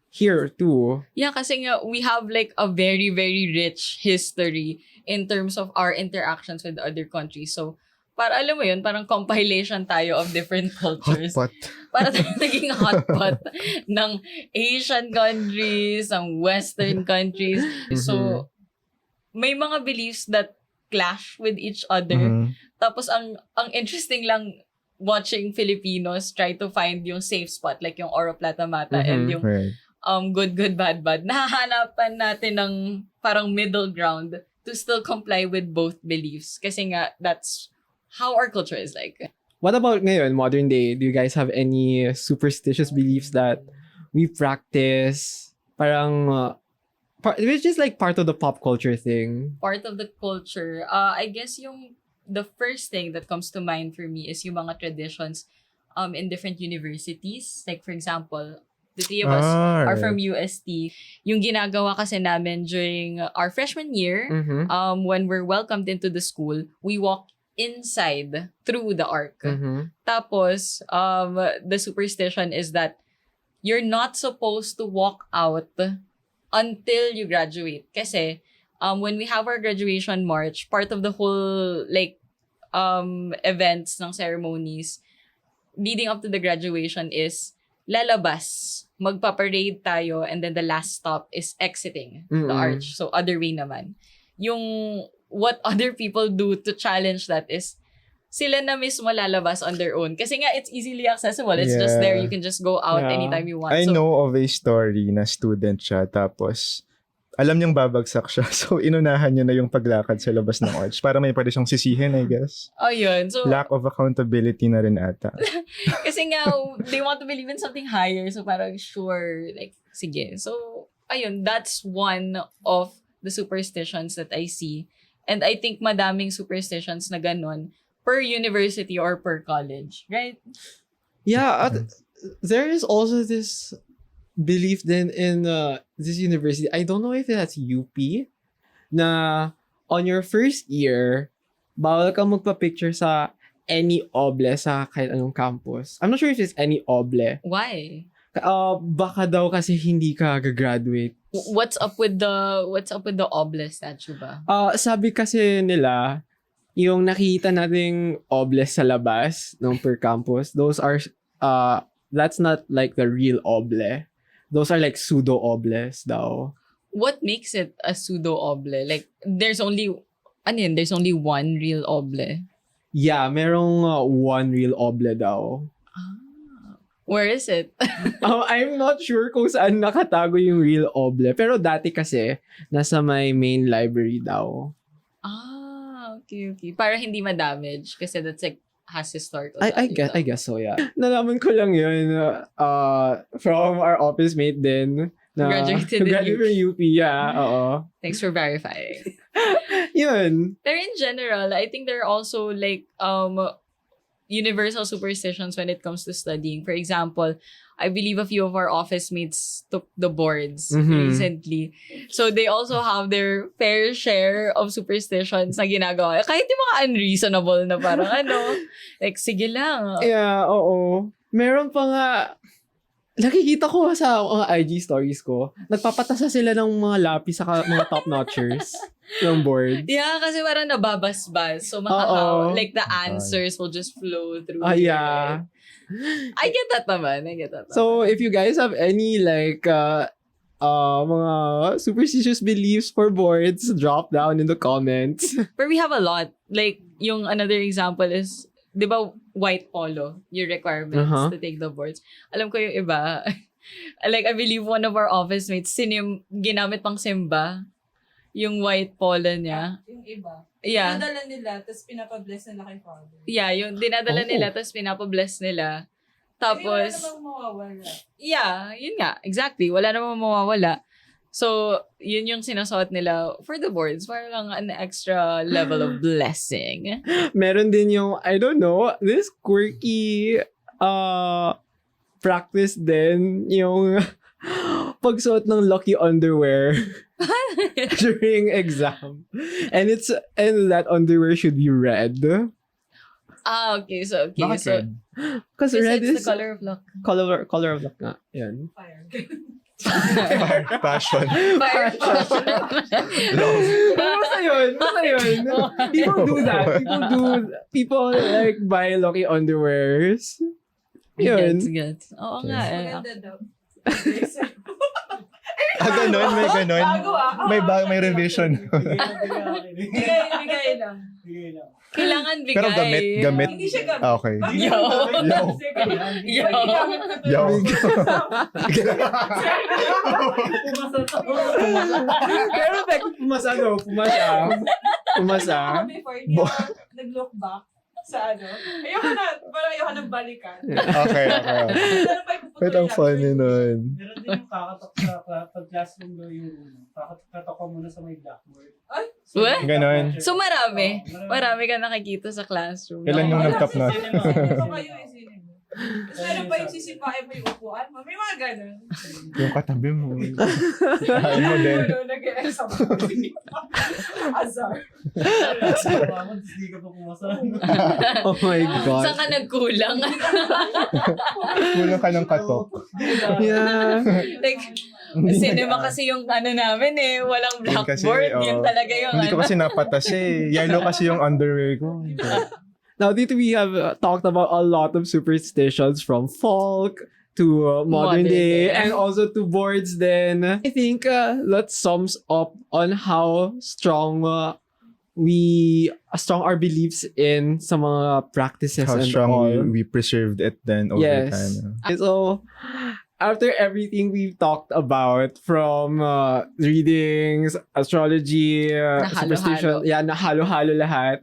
[SPEAKER 1] here too.
[SPEAKER 3] Yeah, kasi nga, we have like a very, very rich history in terms of our interactions with other countries. So, para alam mo yun, parang compilation tayo of different cultures.
[SPEAKER 2] Hotpot.
[SPEAKER 3] Para tayo naging hotpot ng Asian countries, ng Western countries. So, may mga beliefs that clash with each other.
[SPEAKER 2] Mhm.
[SPEAKER 3] Tapos, ang interesting lang watching Filipinos try to find yung safe spot, like yung Oro Plata Mata and yung
[SPEAKER 2] Right.
[SPEAKER 3] good, bad. Nahahanapan natin ng parang middle ground to still comply with both beliefs. Kasi nga, that's how our culture is like.
[SPEAKER 1] What about ngayon, modern day? Do you guys have any superstitious beliefs that we practice? Parang, which is like part of the pop culture thing.
[SPEAKER 3] Part of the culture, I guess the first thing that comes to mind for me is yung mga traditions in different universities. Like for example, the three of us are from UST. Yung ginagawa kasi namin during our freshman year,
[SPEAKER 1] Mm-hmm.
[SPEAKER 3] when we're welcomed into the school, we walk inside through the arc.
[SPEAKER 1] Mm-hmm.
[SPEAKER 3] Tapos, the superstition is that you're not supposed to walk out until you graduate. Kasi, when we have our graduation march, part of the whole, like, events ng ceremonies leading up to the graduation is lalabas, magpa-parade tayo, and then the last stop is exiting the arch. So, other way naman. Yung what other people do to challenge that is sila na mismo lalabas on their own. Kasi nga, it's easily accessible. It's just there. You can just go out
[SPEAKER 1] Yeah.
[SPEAKER 3] anytime you want.
[SPEAKER 2] I
[SPEAKER 3] So,
[SPEAKER 2] know of a story na student siya, tapos alam niyang babagsak siya. So, inunahan niya na yung paglakad sa labas ng arch para may pwede siyang sisihin, I guess.
[SPEAKER 3] oh yun. So,
[SPEAKER 2] Lack of accountability na rin ata.
[SPEAKER 3] kasi nga, they want to believe in something higher. So, parang sure, like, sige. So, ayun, that's one of the superstitions that I see. And I think madaming superstitions na ganun per university or per college. Right?
[SPEAKER 1] Yeah, there is also this belief then in this university. I don't know if that's UP na on your first year, bawal ka magpa-picture sa any oble sa kahit anong campus. I'm not sure if it's any oble.
[SPEAKER 3] Why?
[SPEAKER 1] Baka daw kasi hindi ka gagraduate.
[SPEAKER 3] What's up with the oble statue ba?
[SPEAKER 1] Sabi kasi nila, yung nakita nating obles sa labas ng per campus, those are, that's not like the real oble. Those are like pseudo obles daw.
[SPEAKER 3] What makes it a pseudo oble? Like, there's only ano yun, there's only one real oble.
[SPEAKER 1] Yeah, merong one real oble daw.
[SPEAKER 3] Where is it?
[SPEAKER 1] I'm not sure kung saan nakatago yung real oble. Pero dati kasi, nasa may main library daw.
[SPEAKER 3] Okay. Para hindi ma-damage kasi that's like has historical
[SPEAKER 1] I
[SPEAKER 3] value
[SPEAKER 1] I guess so, yeah. Nalaman ko lang yun from our office mate din. Na
[SPEAKER 3] Graduated in
[SPEAKER 1] graduated from UP, yeah. Oo.
[SPEAKER 3] Thanks for verifying.
[SPEAKER 1] Yun.
[SPEAKER 3] Pero in general, I think there are also like universal superstitions when it comes to studying. For example, I believe a few of our office mates took the boards recently. So they also have their fair share of superstitions na ginagawa. Kahit yung mga unreasonable na parang like sige lang.
[SPEAKER 1] Yeah, oo. Meron pa nga, nakikita ko sa mga IG stories ko, nagpapatasa sila ng mga lapis sa mga top-notchers ng board.
[SPEAKER 3] Yeah, kasi parang nababasbas. So like the answers will just flow through.
[SPEAKER 1] Yeah.
[SPEAKER 3] I get that naman.
[SPEAKER 1] So, if you guys have any like mga superstitious beliefs for boards, drop down in the comments.
[SPEAKER 3] But we have a lot. Like, yung another example is, di ba, white polo, yung requirements to take the boards. Alam ko yung iba. Like, I believe one of our office mates, ginamit pang simba, yung white polo niya.
[SPEAKER 4] Yung iba.
[SPEAKER 3] Yeah.
[SPEAKER 4] Dinadala nila, tapos pinapabless nila kay father.
[SPEAKER 3] Yeah, yung dinadala nila, tapos pinapabless nila. Tapos,
[SPEAKER 4] Hindi wala namang mawawala.
[SPEAKER 3] yeah, yun nga. Exactly. Wala namang mawawala. So, yun yung sinasuot nila for the boards. Para lang an extra level of blessing.
[SPEAKER 1] Meron din yung, I don't know, this quirky practice din, yung pagsuot ng lucky underwear during exam. And that underwear should be red.
[SPEAKER 3] Okay. So,
[SPEAKER 2] Bakit
[SPEAKER 3] so,
[SPEAKER 2] red?
[SPEAKER 1] Because
[SPEAKER 3] kasi
[SPEAKER 1] red
[SPEAKER 3] it's
[SPEAKER 1] is
[SPEAKER 3] the color of luck.
[SPEAKER 1] color of luck nga. Yan.
[SPEAKER 4] Fire.
[SPEAKER 2] Passion.
[SPEAKER 3] Fire.
[SPEAKER 2] Love.
[SPEAKER 1] Basta yun. People do that. People like buy lucky underwears. Yun.
[SPEAKER 3] Gets. Oo nga.
[SPEAKER 4] Maganda daw.
[SPEAKER 2] Ganon, may ganon.
[SPEAKER 4] Bago
[SPEAKER 2] May revision.
[SPEAKER 4] Bigay lang.
[SPEAKER 3] Kailangan bigay.
[SPEAKER 2] Pero gamit.
[SPEAKER 4] Hindi siya gamit.
[SPEAKER 2] Okay.
[SPEAKER 3] Yo.
[SPEAKER 2] Yo.
[SPEAKER 1] Pero pumasa.
[SPEAKER 4] Ako before, hindi ako nag-look back sa ayoko ng balikan.
[SPEAKER 2] Okay. Wait, ang funny nun.
[SPEAKER 5] Meron din yung kakatok sa pag-classroom daw yung kakatok ka muna sa may blackboard.
[SPEAKER 4] Ay,
[SPEAKER 3] What?
[SPEAKER 2] Ganon.
[SPEAKER 3] So marami. Marami ka nakikita sa classroom.
[SPEAKER 2] Kailan yung nag-top na?
[SPEAKER 4] ito kayo isinin mo. Tapos meron pa yung sisipain mo yung upuan mo. May mga ganun.
[SPEAKER 2] Yung katabi mo. Kain mo din.
[SPEAKER 4] Nag-e-exam. Azar.
[SPEAKER 5] Hindi ka pa pumasa.
[SPEAKER 1] Oh my God.
[SPEAKER 3] Saan ka nagkulang?
[SPEAKER 2] Kulang ka ng katok.
[SPEAKER 1] Yeah.
[SPEAKER 3] Like, cinema kasi yung namin walang
[SPEAKER 2] Yun kasi,
[SPEAKER 3] blackboard. Yun talaga yung
[SPEAKER 2] Hindi ko kasi napatas eh. Yellow kasi yung underwear ko.
[SPEAKER 1] Now, dito we have talked about a lot of superstitions from folk to modern day and also to boards then. I think that sums up on how strong our beliefs in sa mga practices
[SPEAKER 2] How
[SPEAKER 1] and
[SPEAKER 2] strong
[SPEAKER 1] all.
[SPEAKER 2] we preserved it then over
[SPEAKER 1] Yes.
[SPEAKER 2] time.
[SPEAKER 1] So, after everything we've talked about from readings, astrology, superstition, nahalo-halo lahat.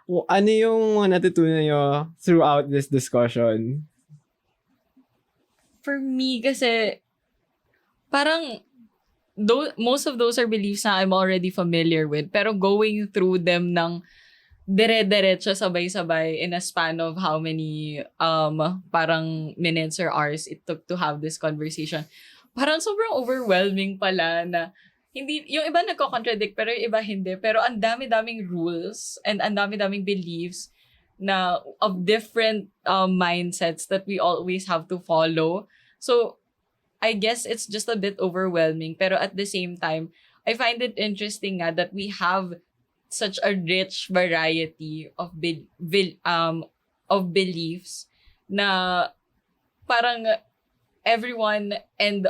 [SPEAKER 1] Ano yung natutunan nyo throughout this discussion?
[SPEAKER 3] For me, kasi parang most of those are beliefs na I'm already familiar with. Pero going through them ng dire-diretso sabay-sabay in a span of how many parang minutes or hours it took to have this conversation. Parang sobrang overwhelming pala na hindi, yung iba nagko-contradict pero yung iba hindi. Pero ang dami-daming rules and ang dami-daming beliefs na of different mindsets that we always have to follow. So, I guess it's just a bit overwhelming. Pero at the same time, I find it interesting nga that we have such a rich variety of beliefs na parang everyone kind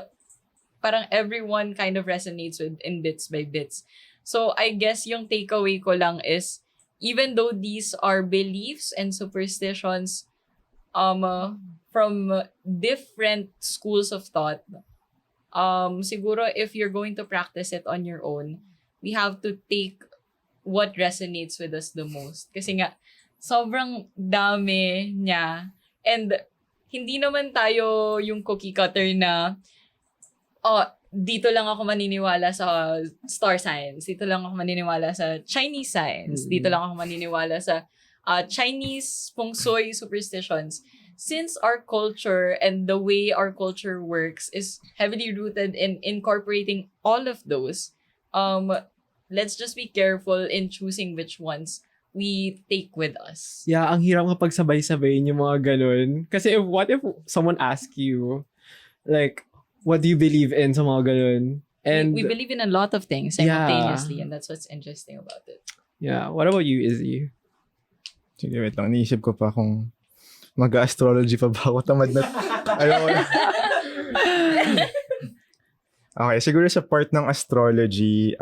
[SPEAKER 3] of resonates with in bits by bits. So I guess yung takeaway ko lang is, even though these are beliefs and superstitions from different schools of thought, siguro if you're going to practice it on your own, we have to take what resonates with us the most. Kasi nga, sobrang dami niya. And hindi naman tayo yung cookie cutter na, dito lang ako maniniwala sa star signs. Dito lang ako maniniwala sa Chinese signs. Dito lang ako maniniwala sa Chinese feng shui superstitions. Since our culture and the way our culture works is heavily rooted in incorporating all of those, let's just be careful in choosing which ones we take with us.
[SPEAKER 1] Yeah, ang hirap kapag sabay-sabayin yung mga ganun. Kasi what if someone asks you, like, what do you believe in sa mga ganun? And
[SPEAKER 3] We believe in a lot of things simultaneously, and that's what's interesting about it.
[SPEAKER 1] yeah, what about you, Izzy?
[SPEAKER 2] Sige, wait lang. Niisip ko pa kung mag-astrology pa ba ako. Tamad na. Ayaw ko na. Okay, siguro sa part ng astrology,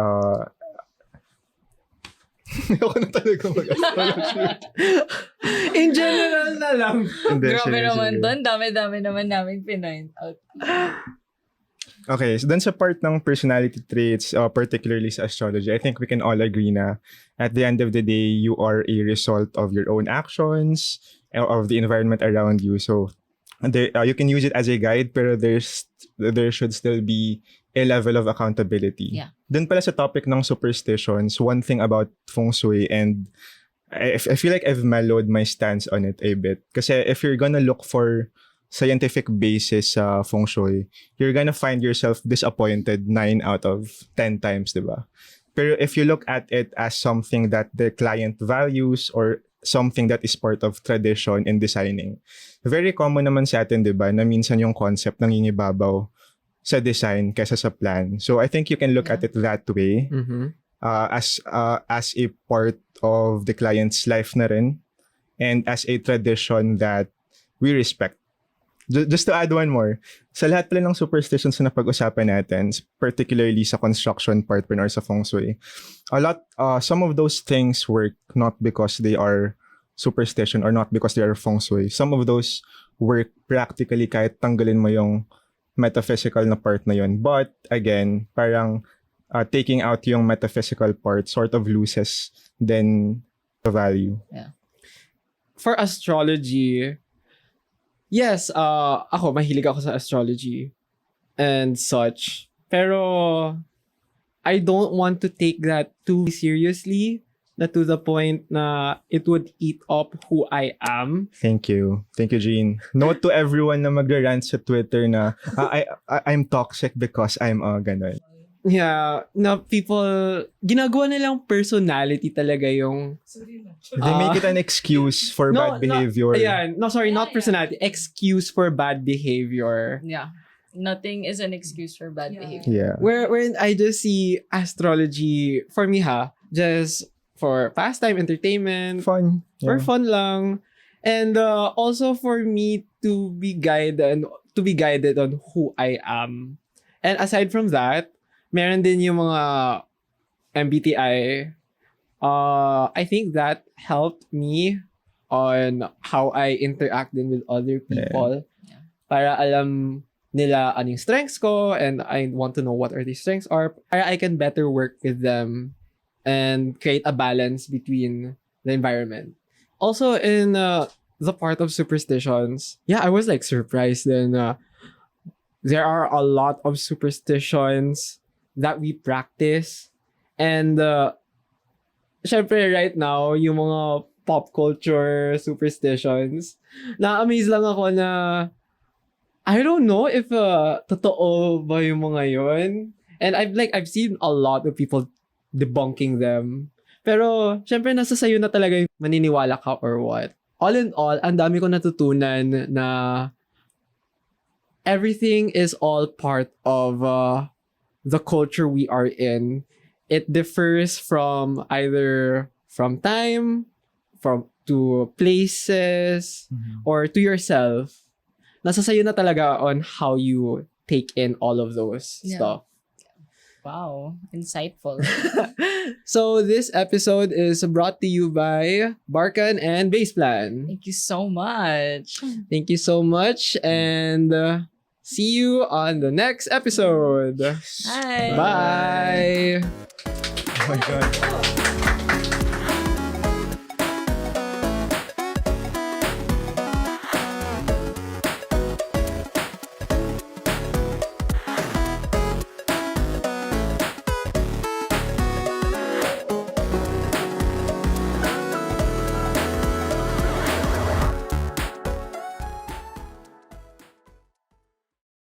[SPEAKER 2] ayoko na talaga mag-astrology.
[SPEAKER 1] In general na lang.
[SPEAKER 2] Hindi,
[SPEAKER 3] Grabe
[SPEAKER 2] sige,
[SPEAKER 3] naman
[SPEAKER 2] sige.
[SPEAKER 3] doon. Dami-dami naman namin pinoint out.
[SPEAKER 2] Okay, so dun sa part ng personality traits, particularly sa astrology, I think we can all agree na at the end of the day, you are a result of your own actions, of the environment around you. So you can use it as a guide, pero there should still be a level of accountability.
[SPEAKER 3] Yeah.
[SPEAKER 2] Dun pala sa topic ng superstitions, one thing about feng shui, and I feel like I've mellowed my stance on it a bit. Kasi if you're gonna look for scientific basis sa feng shui, you're gonna find yourself disappointed 9 out of 10 times, diba? Pero if you look at it as something that the client values or something that is part of tradition in designing, very common naman sa atin, diba, na minsan yung concept nangingibabaw sa design kaysa sa plan. So I think you can look at it that way, as a part of the client's life na rin, and as a tradition that we respect. Just to add one more, sa lahat pala ng superstitions na napag-usapan natin, particularly sa construction part or sa feng shui, some of those things work not because they are superstition or not because they are feng shui. Some of those work practically kahit tanggalin mo yung metaphysical na part na yun. But again, parang taking out yung metaphysical part sort of loses then the value.
[SPEAKER 3] Yeah.
[SPEAKER 1] For astrology, yes, ako, mahilig ako sa astrology and such. Pero, I don't want to take that too seriously, na to the point na it would eat up who I am.
[SPEAKER 2] Thank you. Thank you, Jean. Note to everyone na mag-rant sa Twitter na I'm toxic because I'm ganun.
[SPEAKER 1] Yeah, na people, ginagawa nilang personality talaga yung...
[SPEAKER 4] Sorry na.
[SPEAKER 2] They make it an excuse for bad behavior.
[SPEAKER 1] Not personality. Excuse for bad behavior.
[SPEAKER 3] Yeah. Nothing is an excuse for bad
[SPEAKER 4] Yeah.
[SPEAKER 3] behavior.
[SPEAKER 2] Yeah.
[SPEAKER 1] Wherein I just see astrology, for me just for pastime, entertainment,
[SPEAKER 2] Fun.
[SPEAKER 1] for
[SPEAKER 2] Yeah.
[SPEAKER 1] fun lang. And also for me to be guided on who I am. And aside from that, meron din yung mga MBTI. I think that helped me on how I interact din with other people.
[SPEAKER 3] Yeah.
[SPEAKER 1] Para alam nila anong strengths ko, and I want to know what are these strengths are. Para I can better work with them and create a balance between the environment. Also in the part of superstitions, I was like surprised then there are a lot of superstitions that we practice, and syempre right now yung mga pop culture superstitions, na-amaze lang ako na I don't know if totoo ba yung mga yun, and I've seen a lot of people debunking them, pero syempre nasa sayo na talaga yung maniniwala ka or what. All in all, ang dami ko natutunan na everything is all part of the culture we are in. It differs from either from time, to places, or to yourself. Nasa sayo na talaga on how you take in all of those stuff.
[SPEAKER 3] Wow, insightful.
[SPEAKER 1] So this episode is brought to you by Barchan and Baseplan.
[SPEAKER 3] Thank you so much.
[SPEAKER 1] Thank you so much, and see you on the next episode.
[SPEAKER 3] Bye.
[SPEAKER 1] Bye.
[SPEAKER 2] Oh my God.